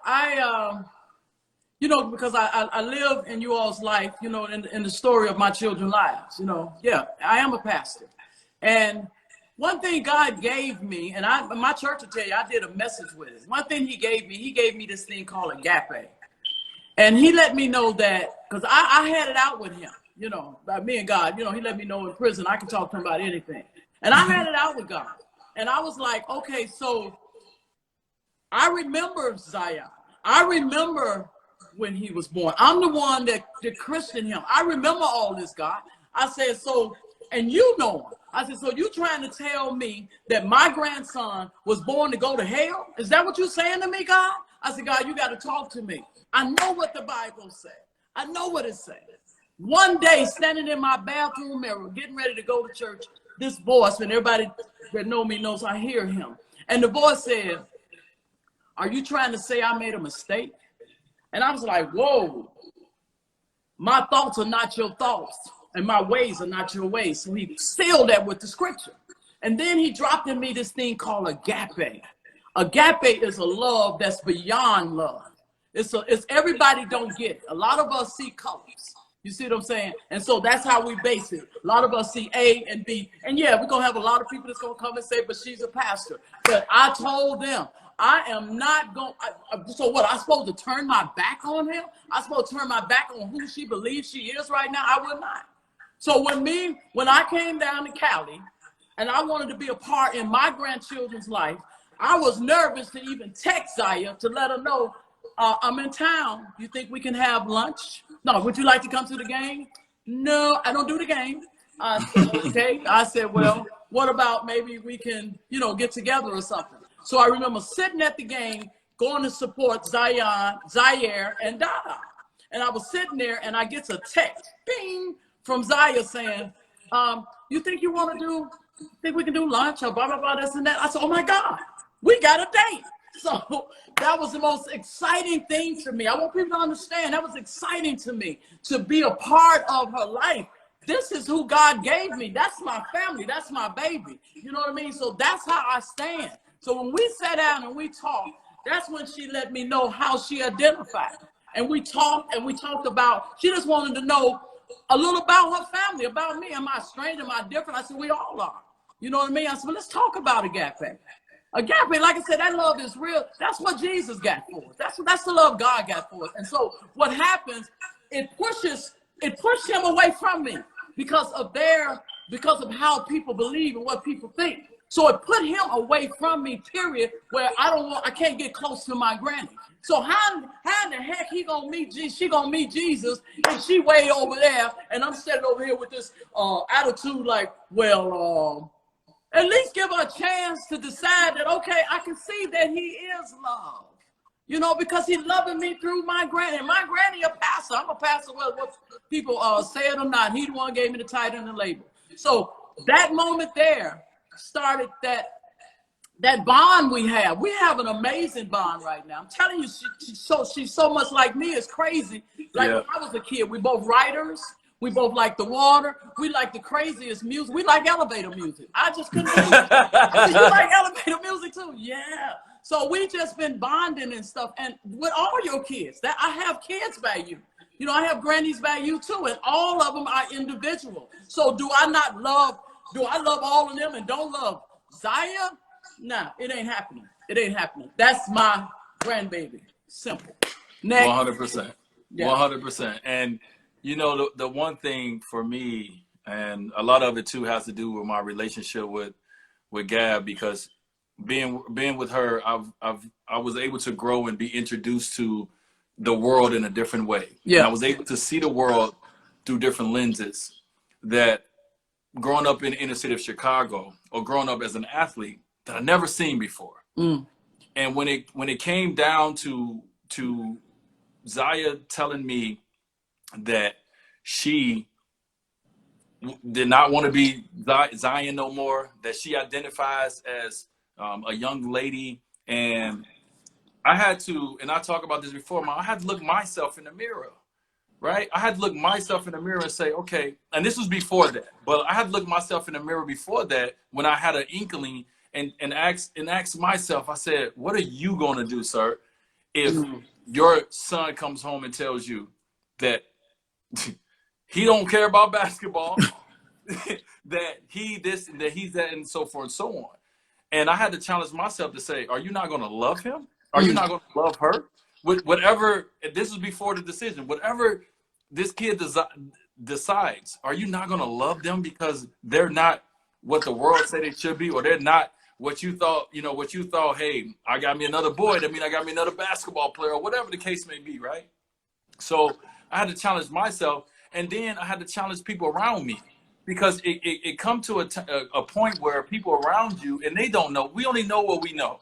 You know, because I live in you all's life, you know, in the story of my children's lives, you know. Yeah, I am a pastor. And one thing God gave me, and my church will tell you, I did a message with it. One thing he gave me this thing called agape. And he let me know that, because I had it out with him, you know, by me and God. You know, he let me know in prison I can talk to him about anything. And I had it out with God. And I was like, okay, so I remember Zion. I remember when he was born. I'm the one that christened him. I remember all this, God. I said, so, and you know him. I said, so you trying to tell me that my grandson was born to go to hell? Is that what you're saying to me, God? I said, God, you got to talk to me. I know what the Bible says. I know what it says. One day, standing in my bathroom mirror, getting ready to go to church, this voice, and everybody that know me knows I hear him. And the voice said, are you trying to say I made a mistake? And I was like, whoa, my thoughts are not your thoughts, and my ways are not your ways. So he sealed that with the scripture. And then he dropped in me this thing called agape. Agape is a love that's beyond love. It's everybody don't get it. A lot of us see colors. You see what I'm saying? And so that's how we base it. A lot of us see A and B. And yeah, we're going to have a lot of people that's going to come and say, but she's a pastor. But I told them, I am not going, so what, I'm supposed to turn my back on him? I'm supposed to turn my back on who she believes she is right now? I would not. So when I came down to Cali and I wanted to be a part in my grandchildren's life, I was nervous to even text Zaya to let her know, I'm in town. You think we can have lunch? No, would you like to come to the game? No, I don't do the game. Okay. I said, well, what about maybe we can, you know, get together or something? So I remember sitting at the game, going to support Zion, Zaire, and Dada. And I was sitting there and I get a text, bing, from Zaya saying, you think we can do lunch or blah, blah, blah, this and that? I said, oh my God, we got a date. So that was the most exciting thing to me. I want people to understand that was exciting to me to be a part of her life. This is who God gave me. That's my family. That's my baby. You know what I mean? So that's how I stand. So when we sat down and we talked, that's when she let me know how she identified. And we talked about, she just wanted to know a little about her family, about me. Am I strange? Am I different? I said, we all are. You know what I mean? I said, well, let's talk about agape. Agape, like I said, that love is real. That's what Jesus got for us. That's the love God got for us. And so what happens, it pushed him away from me because of how people believe and what people think. So it put him away from me, period, where I can't get close to my granny. So how in the heck she gonna meet Jesus, and she way over there, and I'm sitting over here with this attitude like, well, at least give her a chance to decide that, okay, I can see that he is love. You know, because he's loving me through my granny. And my granny a pastor. I'm a pastor, whether what people say it or not. He the one gave me the title and the label. So that moment there started that bond we have. We have an amazing bond right now. I'm telling you, she's so much like me. It's crazy. Like when I was a kid, we both writers. We both like the water. We like the craziest music. We like elevator music. I just couldn't believe it. I said, you like elevator music too? Yeah. So we just been bonding and stuff. And with all your kids, that I have kids by you. You know, I have grannies by you too. And all of them are individual. So do I love all of them and don't love Zaya? Nah, it ain't happening. It ain't happening. That's my grandbaby. Simple. Next. 100%. Yeah. 100%. And you know, the one thing for me, and a lot of it too has to do with my relationship with Gab, because being with her, I was able to grow and be introduced to the world in a different way. Yeah. And I was able to see the world through different lenses that growing up in the inner city of Chicago or growing up as an athlete that I never seen before. Mm. And when it came down to Zaya telling me that she did not want to be Zion no more, that she identifies as a young lady, and I had to, and I talk about this before, I had to look myself in the mirror, right? I had to look myself in the mirror and say, okay, and this was before that, but I had to look myself in the mirror before that when I had an inkling and ask myself, I said, what are you going to do, sir, if your son comes home and tells you that he don't care about basketball, that he's that, and so forth and so on. And I had to challenge myself to say, are you not going to love him? Are you not going to love her? Whatever, this is before the decision, whatever this kid decides, are you not going to love them because they're not what the world said they should be, or they're not what you thought, hey, I got me another boy, that means I got me another basketball player, or whatever the case may be, right? So I had to challenge myself, and then I had to challenge people around me, because it come to a point where people around you, and they don't know. We only know what we know.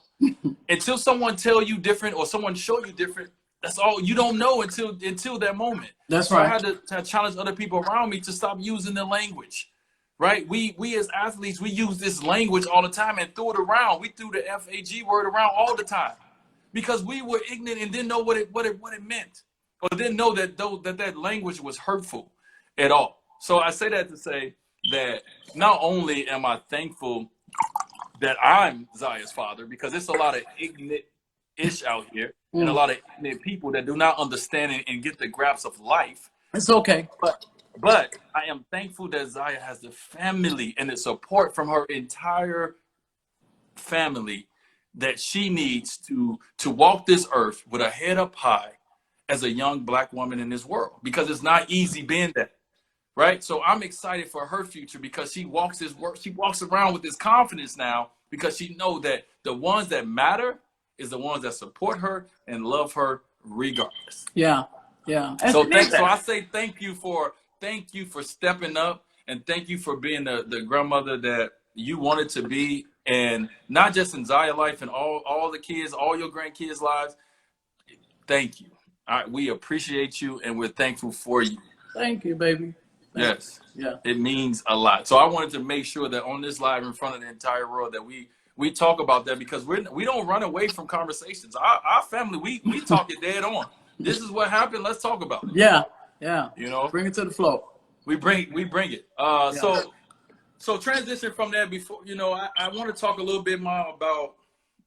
Until someone tell you different or someone show you different, that's all. You don't know until that moment. That's so right. I had to challenge other people around me to stop using the language, right? We as athletes, we use this language all the time and threw it around. We threw the FAG word around all the time because we were ignorant and didn't know what it meant, or didn't know that language was hurtful at all. So I say that to say that not only am I thankful that I'm Zaya's father, because it's a lot of ignorant-ish out here, and a lot of ignorant people that do not understand and get the grasp of life. It's okay. But I am thankful that Zaya has the family and the support from her entire family that she needs to walk this earth with her head up high as a young Black woman in this world, because it's not easy being that. Right. So I'm excited for her future, because she walks around with this confidence now, because she knows that the ones that matter is the ones that support her and love her regardless. Yeah. Yeah. So I say thank you for stepping up, and thank you for being the grandmother that you wanted to be, and not just in Zaya life and all the kids, all your grandkids' lives. Thank you. We appreciate you, and we're thankful for you. Thank you, baby. Yes. Yeah. It means a lot. So I wanted to make sure that on this live in front of the entire world that we talk about that, because we don't run away from conversations. Our family, we talk it dead on. This is what happened. Let's talk about it. Yeah. Yeah. Bring it to the floor. We bring it. So transition from that. Before I want to talk a little bit more about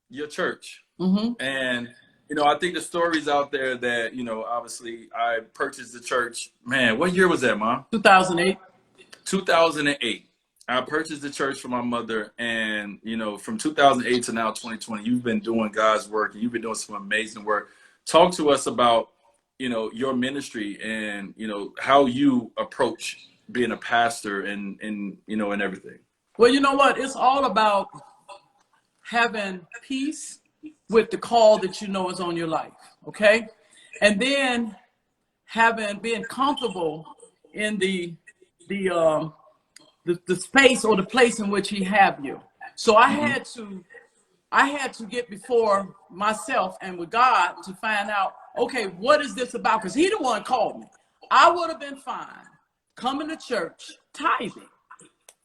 your church. Mm-hmm. And You know, I think the stories out there that, you know, obviously I purchased the church. Man, what year was that, Mom? 2008. 2008. I purchased the church for my mother, and you know, from 2008 to now 2020, you've been doing God's work, and you've been doing some amazing work. Talk to us about, you know, your ministry and, you know, how you approach being a pastor and you know, and everything. Well, you know what? It's all about having peace with the call that you know is on your life, okay? And then being comfortable in the space or the place in which he have you. So I had to get before myself and with God to find out, okay, what is this about? Because he the one called me. I would have been fine coming to church, tithing,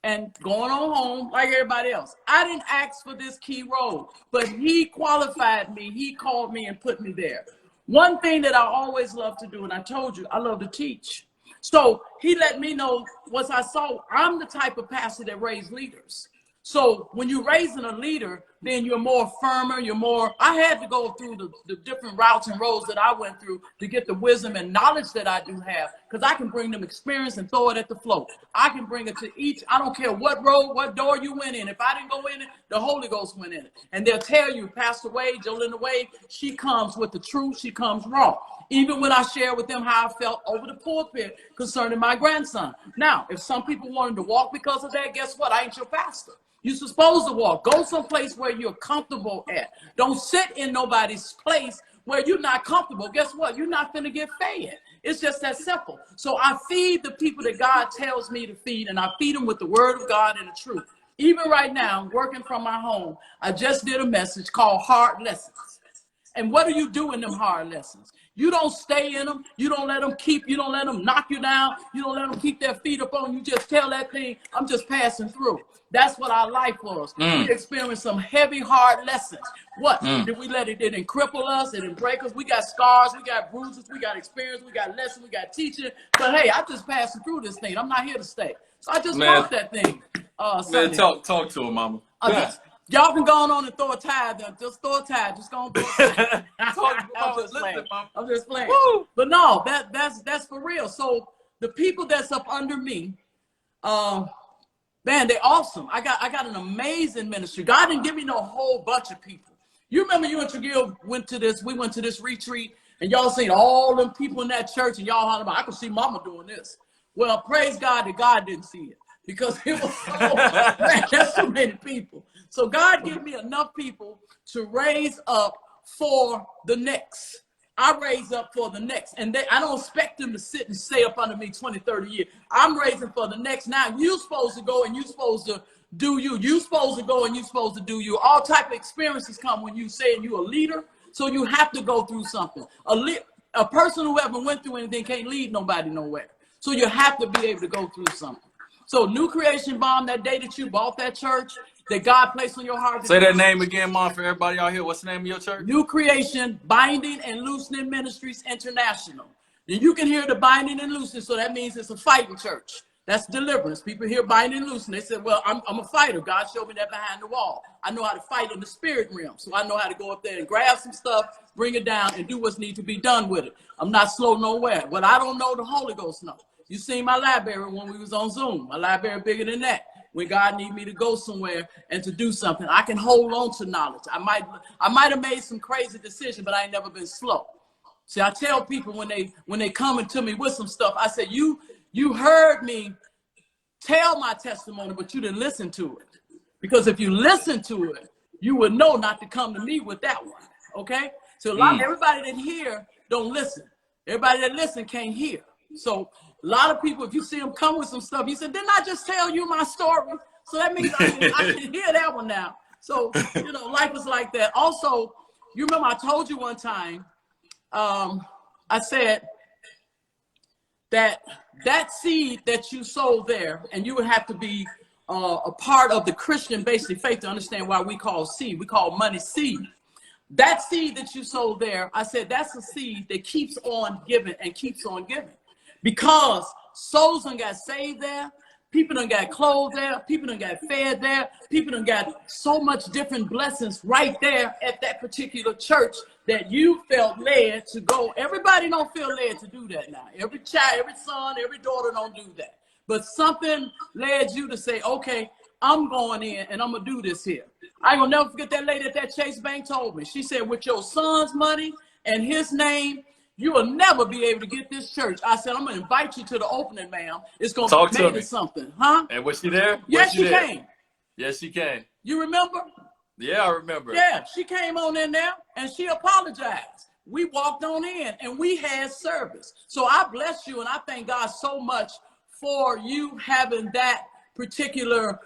and going on home like everybody else. I didn't ask for this key role, but he qualified me. He called me and put me there. One thing that I always love to do, and I told you, I love to teach. So he let me know, once I saw, I'm the type of pastor that raised leaders. So when you're raising a leader, then you're more firmer, I had to go through the different routes and roads that I went through to get the wisdom and knowledge that I do have, because I can bring them experience and throw it at the flow. I can bring it to each, I don't care what road, what door you went in. If I didn't go in it, the Holy Ghost went in it. And they'll tell you, Pastor Wade, Jolynn Wade, she comes with the truth, she comes raw. Even when I share with them how I felt over the pulpit concerning my grandson. Now, if some people wanted to walk because of that, guess what? I ain't your pastor. You're supposed to walk. Go someplace where you're comfortable at. Don't sit in nobody's place where you're not comfortable. Guess what? You're not going to get fed. It's just that simple. So I feed the people that God tells me to feed, and I feed them with the word of God and the truth. Even right now, working from my home, I just did a message called Hard Lessons. And what do you do in them hard lessons? You don't stay in them. You don't let them knock you down. You don't let them keep their feet up on you. Just tell that thing, I'm just passing through. That's what our life was. We experienced some heavy, hard lessons. What? Did we let it? It didn't cripple us. It didn't break us. We got scars. We got bruises. We got experience. We got lessons. We got teaching. But hey, I'm just passing through this thing. I'm not here to stay. So I just walked that thing. Man, talk to him, Mama. Y'all can go on and throw a tithe. Just throw a tithe. Just go and throw a tithe. I'm just playing. Woo! But no, that's for real. So the people that's up under me, man, they're awesome. I got an amazing ministry. God didn't give me no whole bunch of people. You remember you and Trigil we went to this retreat, and y'all seen all them people in that church, and y'all hollering about, I could see Mama doing this. Well, praise God that God didn't see it, because it was man, that's so many people. So God gave me enough people to raise up for the next. I raise up for the next. And I don't expect them to sit and stay up under me 20, 30 years. I'm raising for the next. Now, you're supposed to go and you're supposed to do you. You're supposed to go and you're supposed to do you. All type of experiences come when you say you're a leader. So you have to go through something. A person who haven't went through anything can't lead nobody nowhere. So you have to be able to go through something. So New Creation Bomb, that day that you bought that church, that God placed on your heart. Say that name again, Mom, for everybody out here. What's the name of your church? New Creation Binding and Loosening Ministries International. And you can hear the binding and loosening, so that means it's a fighting church. That's deliverance. People hear binding and loosening. They said, well, I'm a fighter. God showed me that behind the wall. I know how to fight in the spirit realm. So I know how to go up there and grab some stuff, bring it down, and do what's need to be done with it. I'm not slow nowhere. What I don't know, the Holy Ghost knows. You seen my library when we was on Zoom. My library bigger than that. When God need me to go somewhere and to do something, I can hold on to knowledge. I might have made some crazy decision, but I ain't never been slow. See, I tell people when they coming to me with some stuff, I say, you heard me tell my testimony, but you didn't listen to it. Because if you listen to it, you would know not to come to me with that one. Okay? So everybody that hear don't listen. Everybody that listen can't hear. So a lot of people, if you see them come with some stuff, you said, didn't I just tell you my story? So that means I can hear that one now. So, life is like that. Also, you remember I told you one time, I said that seed that you sowed there, and you would have to be a part of the Christian basic faith to understand why we call seed. We call money seed. That seed that you sowed there, I said that's a seed that keeps on giving and keeps on giving. Because souls got saved there, People done got clothes there. People done got fed there. People done got so much different blessings right there at that particular church that you felt led to go. Everybody don't feel led to do that now. Every child, every son, every daughter don't do that. But something led you to say, okay, I'm going in and I'm going to do this here. I ain't going to never forget that lady at that Chase Bank told me. She said, with your son's money and his name, you will never be able to get this church. I said, I'm going to invite you to the opening, ma'am. It's going to be made of something. Huh? And was she there? Yes, she came. Yes, she came. You remember? Yeah, I remember. Yeah, she came on in there and she apologized. We walked on in and we had service. So I bless you and I thank God so much for you having that particular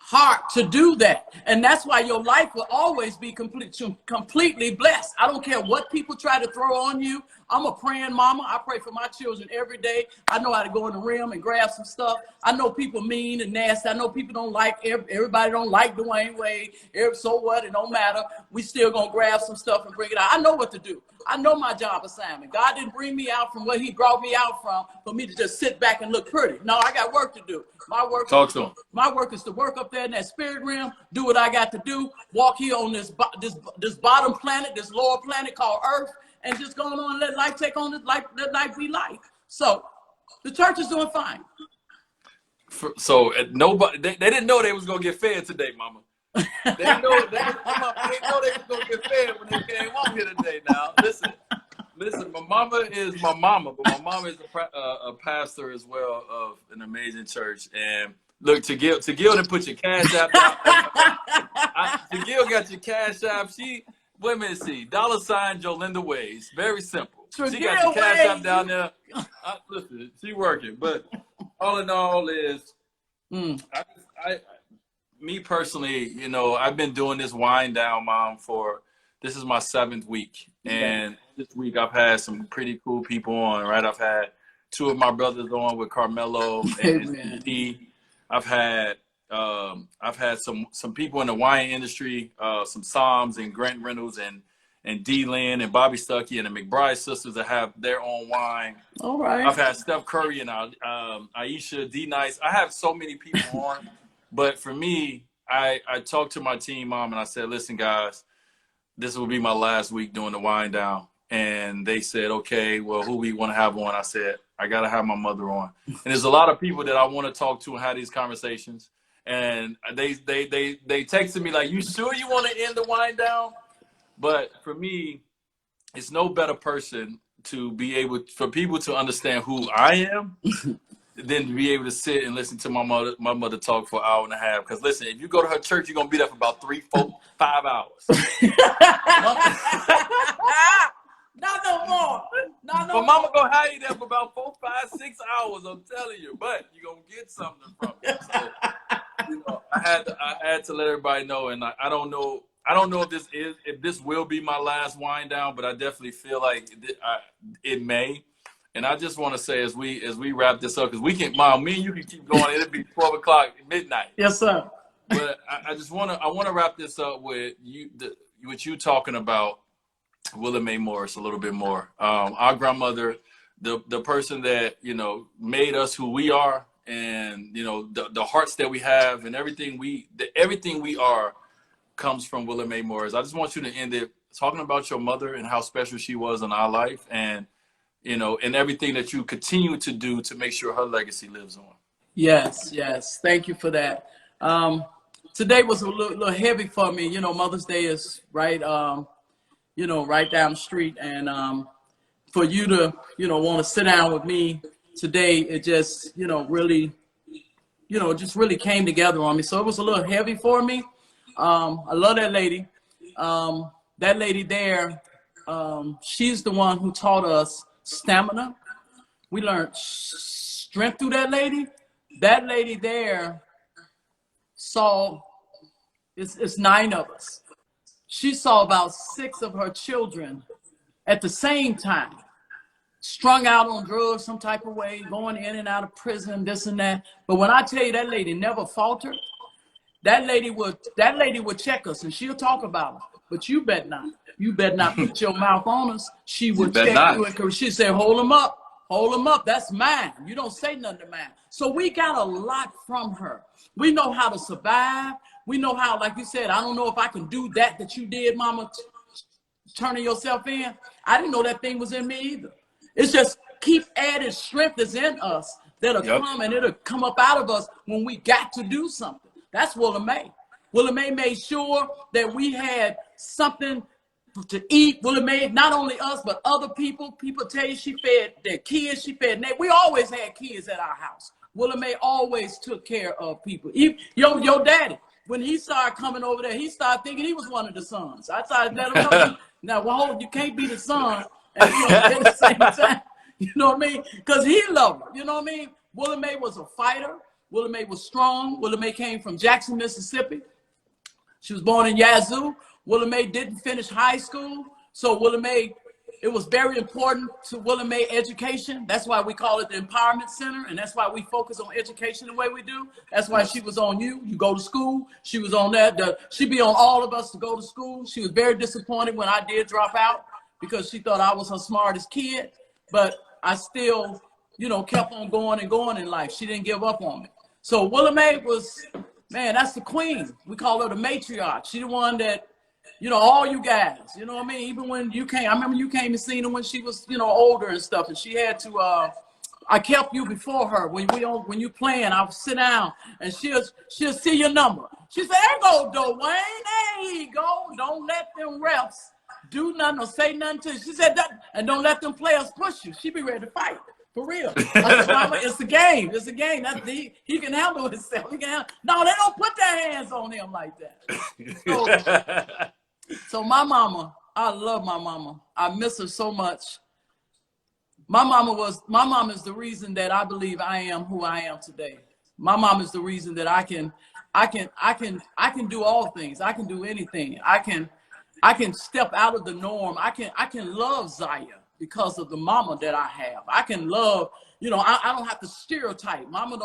heart to do that. And that's why your life will always be completely blessed. I don't care what people try to throw on you. I'm a praying mama. I pray for my children every day. I know how to go in the rim and grab some stuff. I know people mean and nasty. I know people don't like, everybody don't like Dwayne Wade. So what? It don't matter. We still gonna grab some stuff and bring it out. I know what to do. I know my job assignment. God didn't bring me out from what he brought me out from for me to just sit back and look pretty. No, I got work to do. My work is to work up there in that spirit realm, do what I got to do, walk here on this bottom planet, this lower planet called Earth, and just go on and let life take on this life, let life be life. So the church is doing fine. So nobody, they didn't know they was gonna get fed today, Mama. They didn't know they was gonna get fed when they came on here today. Now listen, my mama is my mama, but my mama is a pastor as well of an amazing church. And look, to Gil to put your cash app down. To Gil got your cash app. Wait a minute, see, $ Jolinda Ways. Very simple. She got your cash app down there. Listen, she working. But all in all is, me personally, you know, I've been doing this wind down, Mom, this is my 7th week. And this week I've had some pretty cool people on, right? I've had 2 of my brothers on with Carmelo and D. I've had some people in the wine industry, some Psalms and Grant Reynolds and D. Lynn and Bobby Stuckey and the McBride sisters that have their own wine. All right. I've had Steph Curry and Aisha, D. Nice. I have so many people on. But for me, I talked to my team, Mom, and I said, listen, guys, this will be my last week doing the wind down. And they said, okay, well, who we want to have on? I said, I got to have my mother on. And there's a lot of people that I want to talk to and have these conversations. And they texted me like, you sure you want to end the wind down? But for me, it's no better person to be able, for people to understand who I am than to be able to sit and listen to my mother talk for an hour and a half. Because listen, if you go to her church, you're going to be there for about 3, 4, 5 hours. Not no more. Not no but Mama gonna have you there for about 4, 5, 6 hours. I'm telling you. But you're gonna get something from it. So, you know, I had to let everybody know, and I don't know if this will be my last wind down, but I definitely feel like it may. And I just want to say as we wrap this up, because we can, Mom, me and you can keep going. It'll be 12 o'clock midnight. Yes, sir. But I want to wrap this up with what you talking about. Willa Mae Morris a little bit more. Our grandmother, the person that, you know, made us who we are, and, you know, the hearts that we have and everything we are comes from Willa Mae Morris. I just want you to end it talking about your mother and how special she was in our life, and, you know, and everything that you continue to do to make sure her legacy lives on. Yes. Thank you for that. Today was a little heavy for me. You know, Mother's Day is right down the street. And for you to, you know, want to sit down with me today, it just, you know, really came together on me. So it was a little heavy for me. I love that lady. That lady there, she's the one who taught us stamina. We learned strength through that lady. That lady there saw, it's 9 of us. She saw about 6 of her children at the same time, strung out on drugs some type of way, going in and out of prison, this and that. But when I tell you that lady never faltered, that lady would check us and she'll talk about us. But you bet not. You better not put your mouth on us. She would check you and she'd say, hold them up. Hold them up. That's mine. You don't say nothing to mine. So we got a lot from her. We know how to survive. We know how, like you said, I don't know if I can do that you did, mama, turning yourself in. I didn't know that thing was in me either. It's just keep adding strength that's in us that'll come, and it'll come up out of us when we got to do something. That's Willa Mae. Willa Mae made sure that we had something to eat. Willa Mae, not only us, but other people. People tell you she fed their kids. She fed. We always had kids at our house. Willa Mae always took care of people. Your daddy, when he started coming over there, he started thinking he was one of the sons. I started letting him know. Now, well, you can't be the son and at the same time. You know what I mean? Because he loved her. You know what I mean? Willa Mae was a fighter. Willa Mae was strong. Willa Mae came from Jackson, Mississippi. She was born in Yazoo. Willa Mae didn't finish high school. So Willa Mae, it was very important to Willa Mae education. That's why we call it the Empowerment Center. And that's why we focus on education the way we do. That's why she was on you. You go to school. She was on that. She'd be on all of us to go to school. She was very disappointed when I did drop out because she thought I was her smartest kid. But I still, kept on going and going in life. She didn't give up on me. So Willa Mae was, man, that's the queen. We call her the matriarch. She the one that, all you guys, you know what I mean? Even when you came, I remember you came and seen her when she was, older and stuff. And she had to, I kept you before her. When you playing, I'll sit down and she'll see your number. She said, there go Dwayne. There you go. Don't let them refs do nothing or say nothing to you. She said that, and don't let them players push you. She be ready to fight. For real. I said, Mama, it's a game. It's a game. That's he can handle himself. No, they don't put their hands on him like that. So my mama, I love my mama. I miss her so much. My mom is the reason that I believe I am who I am today. My mom is the reason that I can do all things. I can do anything. I can step out of the norm. I can love Zaya because of the mama that I have. I can love, I don't have to stereotype. Mama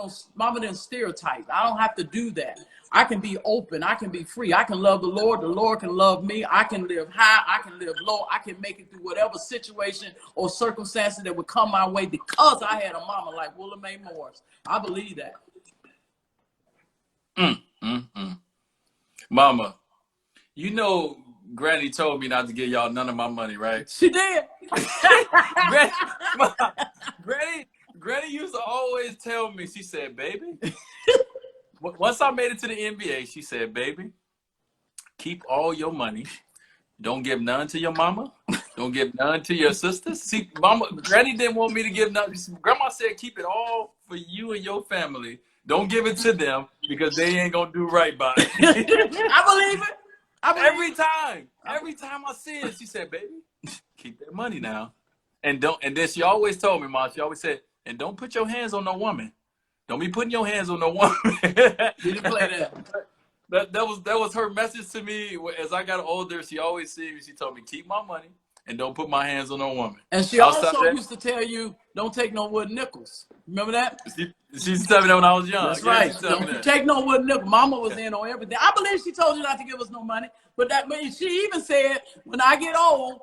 didn't stereotype. I don't have to do that. I can be open. I can be free. I can love the Lord. The Lord can love me. I can live high. I can live low. I can make it through whatever situation or circumstances that would come my way because I had a mama like Willa Mae Morris. I believe that. Mama, Granny told me not to give y'all none of my money, right? She did. Granny used to always tell me, she said, baby, once I made it to the NBA, she said, baby, keep all your money. Don't give none to your mama. Don't give none to your sisters. See, Granny didn't want me to give none. Grandma said, keep it all for you and your family. Don't give it to them because they ain't going to do right by it. I believe it. Every time I see it, she said, baby, keep that money now. And then she always told me, Mom, she always said, and don't put your hands on no woman. Don't be putting your hands on no woman. Didn't play that. That was her message to me as I got older. She always said, she told me, keep my money and don't put my hands on no woman. And she also used to tell you, don't take no wooden nickels. Remember that? She used to tell me that when I was young. That's right. Don't take no wooden nickel. Mama was in on everything. I believe she told you not to give us no money. But she even said, when I get old,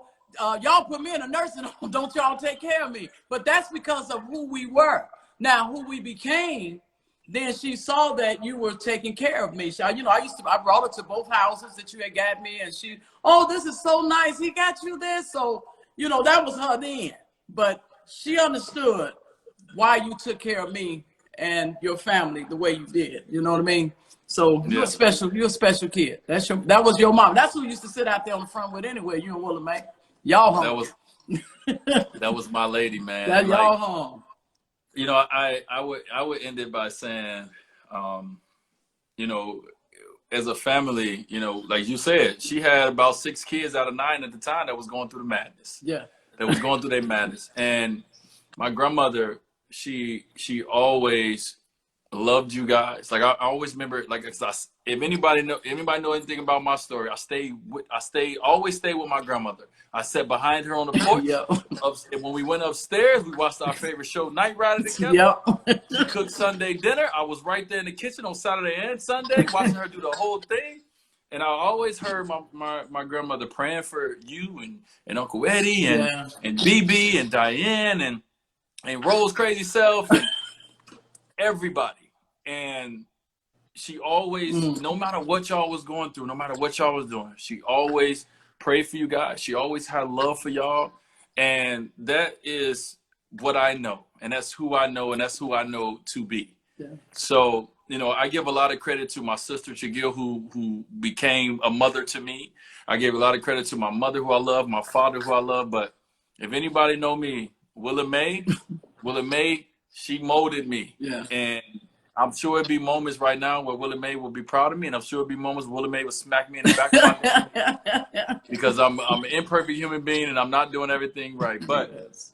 y'all put me in a nursing home. Don't y'all take care of me. But that's because of who we were. Now, who we became, then she saw that you were taking care of me. I brought her to both houses that you had got me. And she, this is so nice. He got you this. So, that was her then. But she understood why you took care of me and your family the way you did. You know what I mean? So you're a special kid. That was your mom. That's who used to sit out there on the front with anyway, you and Willa Mae. Y'all home. That was my lady, man. That y'all home. I would end it by saying, as a family, like you said, she had about 6 kids out of 9 at the time that was going through the madness. Yeah. That was going through their madness. And my grandmother, she always loved you guys. Like I always remember, like if anybody know anything about my story, I always stayed with my grandmother. I sat behind her on the porch. And when we went upstairs, we watched our favorite show, Night Rider, together. She cooked Sunday dinner. I was right there in the kitchen on Saturday and Sunday, watching her do the whole thing. And I always heard my grandmother praying for you and Uncle Eddie and BB and Diane and Rose crazy self and everybody. And she always, no matter what y'all was going through, no matter what y'all was doing, she always prayed for you guys. She always had love for y'all. And that is what I know. And that's who I know. And that's who I know to be. Yeah. So, you know, I give a lot of credit to my sister, Chagil, who became a mother to me. I give a lot of credit to my mother, who I love, my father, who I love. But if anybody know me, Willa Mae, she molded me. Yeah. And I'm sure it'd be moments right now where Willa Mae will be proud of me, and I'm sure it'd be moments where Willa Mae will smack me in the back of my neck because I'm an imperfect human being and I'm not doing everything right. But Yes.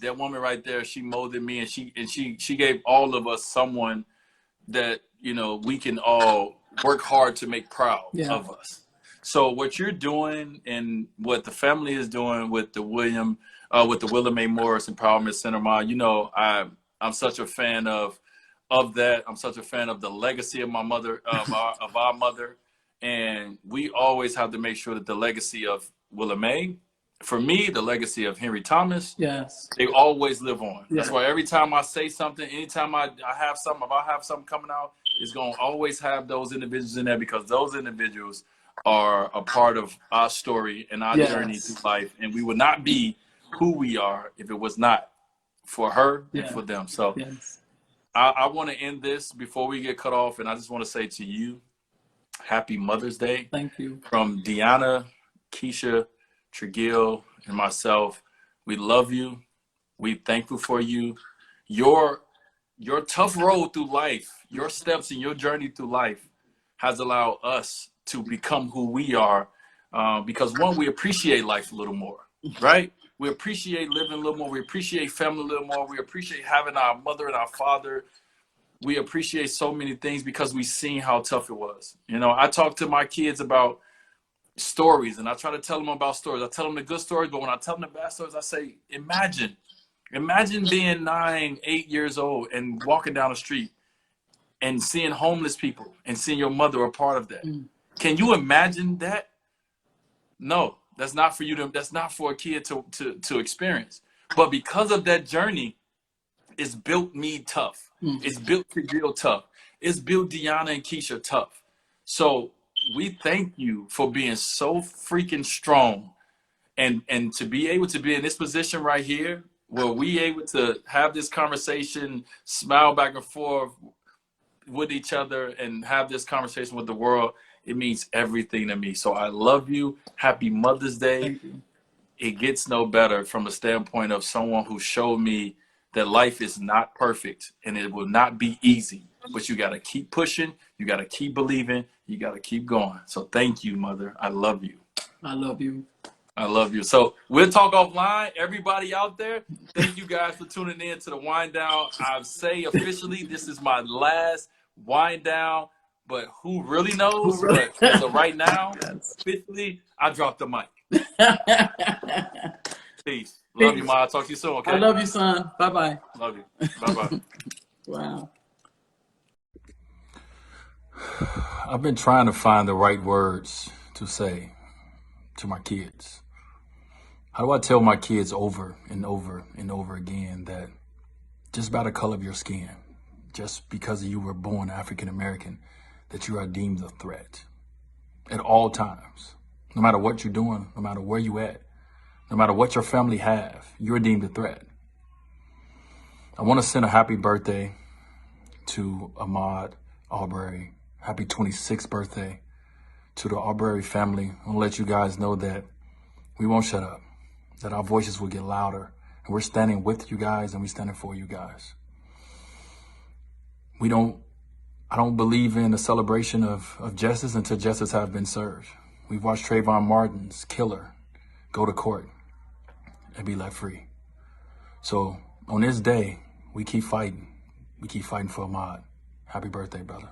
that woman right there, she molded me, and she gave all of us someone that, you know, we can all work hard to make proud of us. So what you're doing and what the family is doing with the Willa Mae Morris Empowerment Center, Ma, you know, I'm such a fan of that. I'm such a fan of the legacy of my mother, of our mother. And we always have to make sure that the legacy of Willa Mae, for me, the legacy of Henry Thomas, they always live on. That's why every time I say something, anytime I have something, if I have something coming out, it's going to always have those individuals in there, because those individuals are a part of our story and our journey through life. And we would not be who we are if it was not for her and for them. So I want to end this before we get cut off. And I just want to say to you, happy Mother's Day. Thank you. From Deanna, Keisha, Trigil, and myself. We love you. We thankful for you. Your tough road through life, your steps and your journey through life has allowed us to become who we are, because one, we appreciate life a little more, right? We appreciate living a little more. We appreciate family a little more. We appreciate having our mother and our father. We appreciate so many things because we've seen how tough it was. You know, I talk to my kids about stories, and I try to tell them about stories. I tell them the good stories, but when I tell them the bad stories, I say, imagine being 9, 8 years old and walking down the street and seeing homeless people and seeing your mother a part of that. Can you imagine that? No, that's not for you to, that's not for a kid to experience. But because of that journey, it's built me tough. It's built Trigil tough. It's built Deanna and Keisha tough. So we thank you for being so freaking strong, and to be able to be in this position right here where we able to have this conversation, smile back and forth with each other, and have this conversation with the world. It means everything to me. So I love you. Happy Mother's Day. Thank you. It gets no better from a standpoint of someone who showed me that life is not perfect and it will not be easy, but you got to keep pushing. You got to keep believing. You got to keep going. So thank you, Mother. I love you. I love you. I love you. So we'll talk offline. Everybody out there, thank you guys for tuning in to the Wind Down. I say officially, this is my last Wind Down, but who really knows? But as of right now, officially, I dropped the mic. Peace. Love you, Ma. I'll talk to you soon, okay? I love you, son. Bye-bye. Love you. Bye-bye. Wow. I've been trying to find the right words to say to my kids. How do I tell my kids over and over and over again that just by the color of your skin, just because you were born African American, that you are deemed a threat at all times? No matter what you're doing, no matter where you at, no matter what your family have, you're deemed a threat. I want to send a happy birthday to Ahmad Arbery. Happy 26th birthday to the Arbery family. I want to let you guys know that we won't shut up, that our voices will get louder, and we're standing with you guys and we're standing for you guys. I don't believe in the celebration of justice until justice has been served. We've watched Trayvon Martin's killer go to court and be let free. So on this day, we keep fighting. We keep fighting for Ahmad. Happy birthday, brother.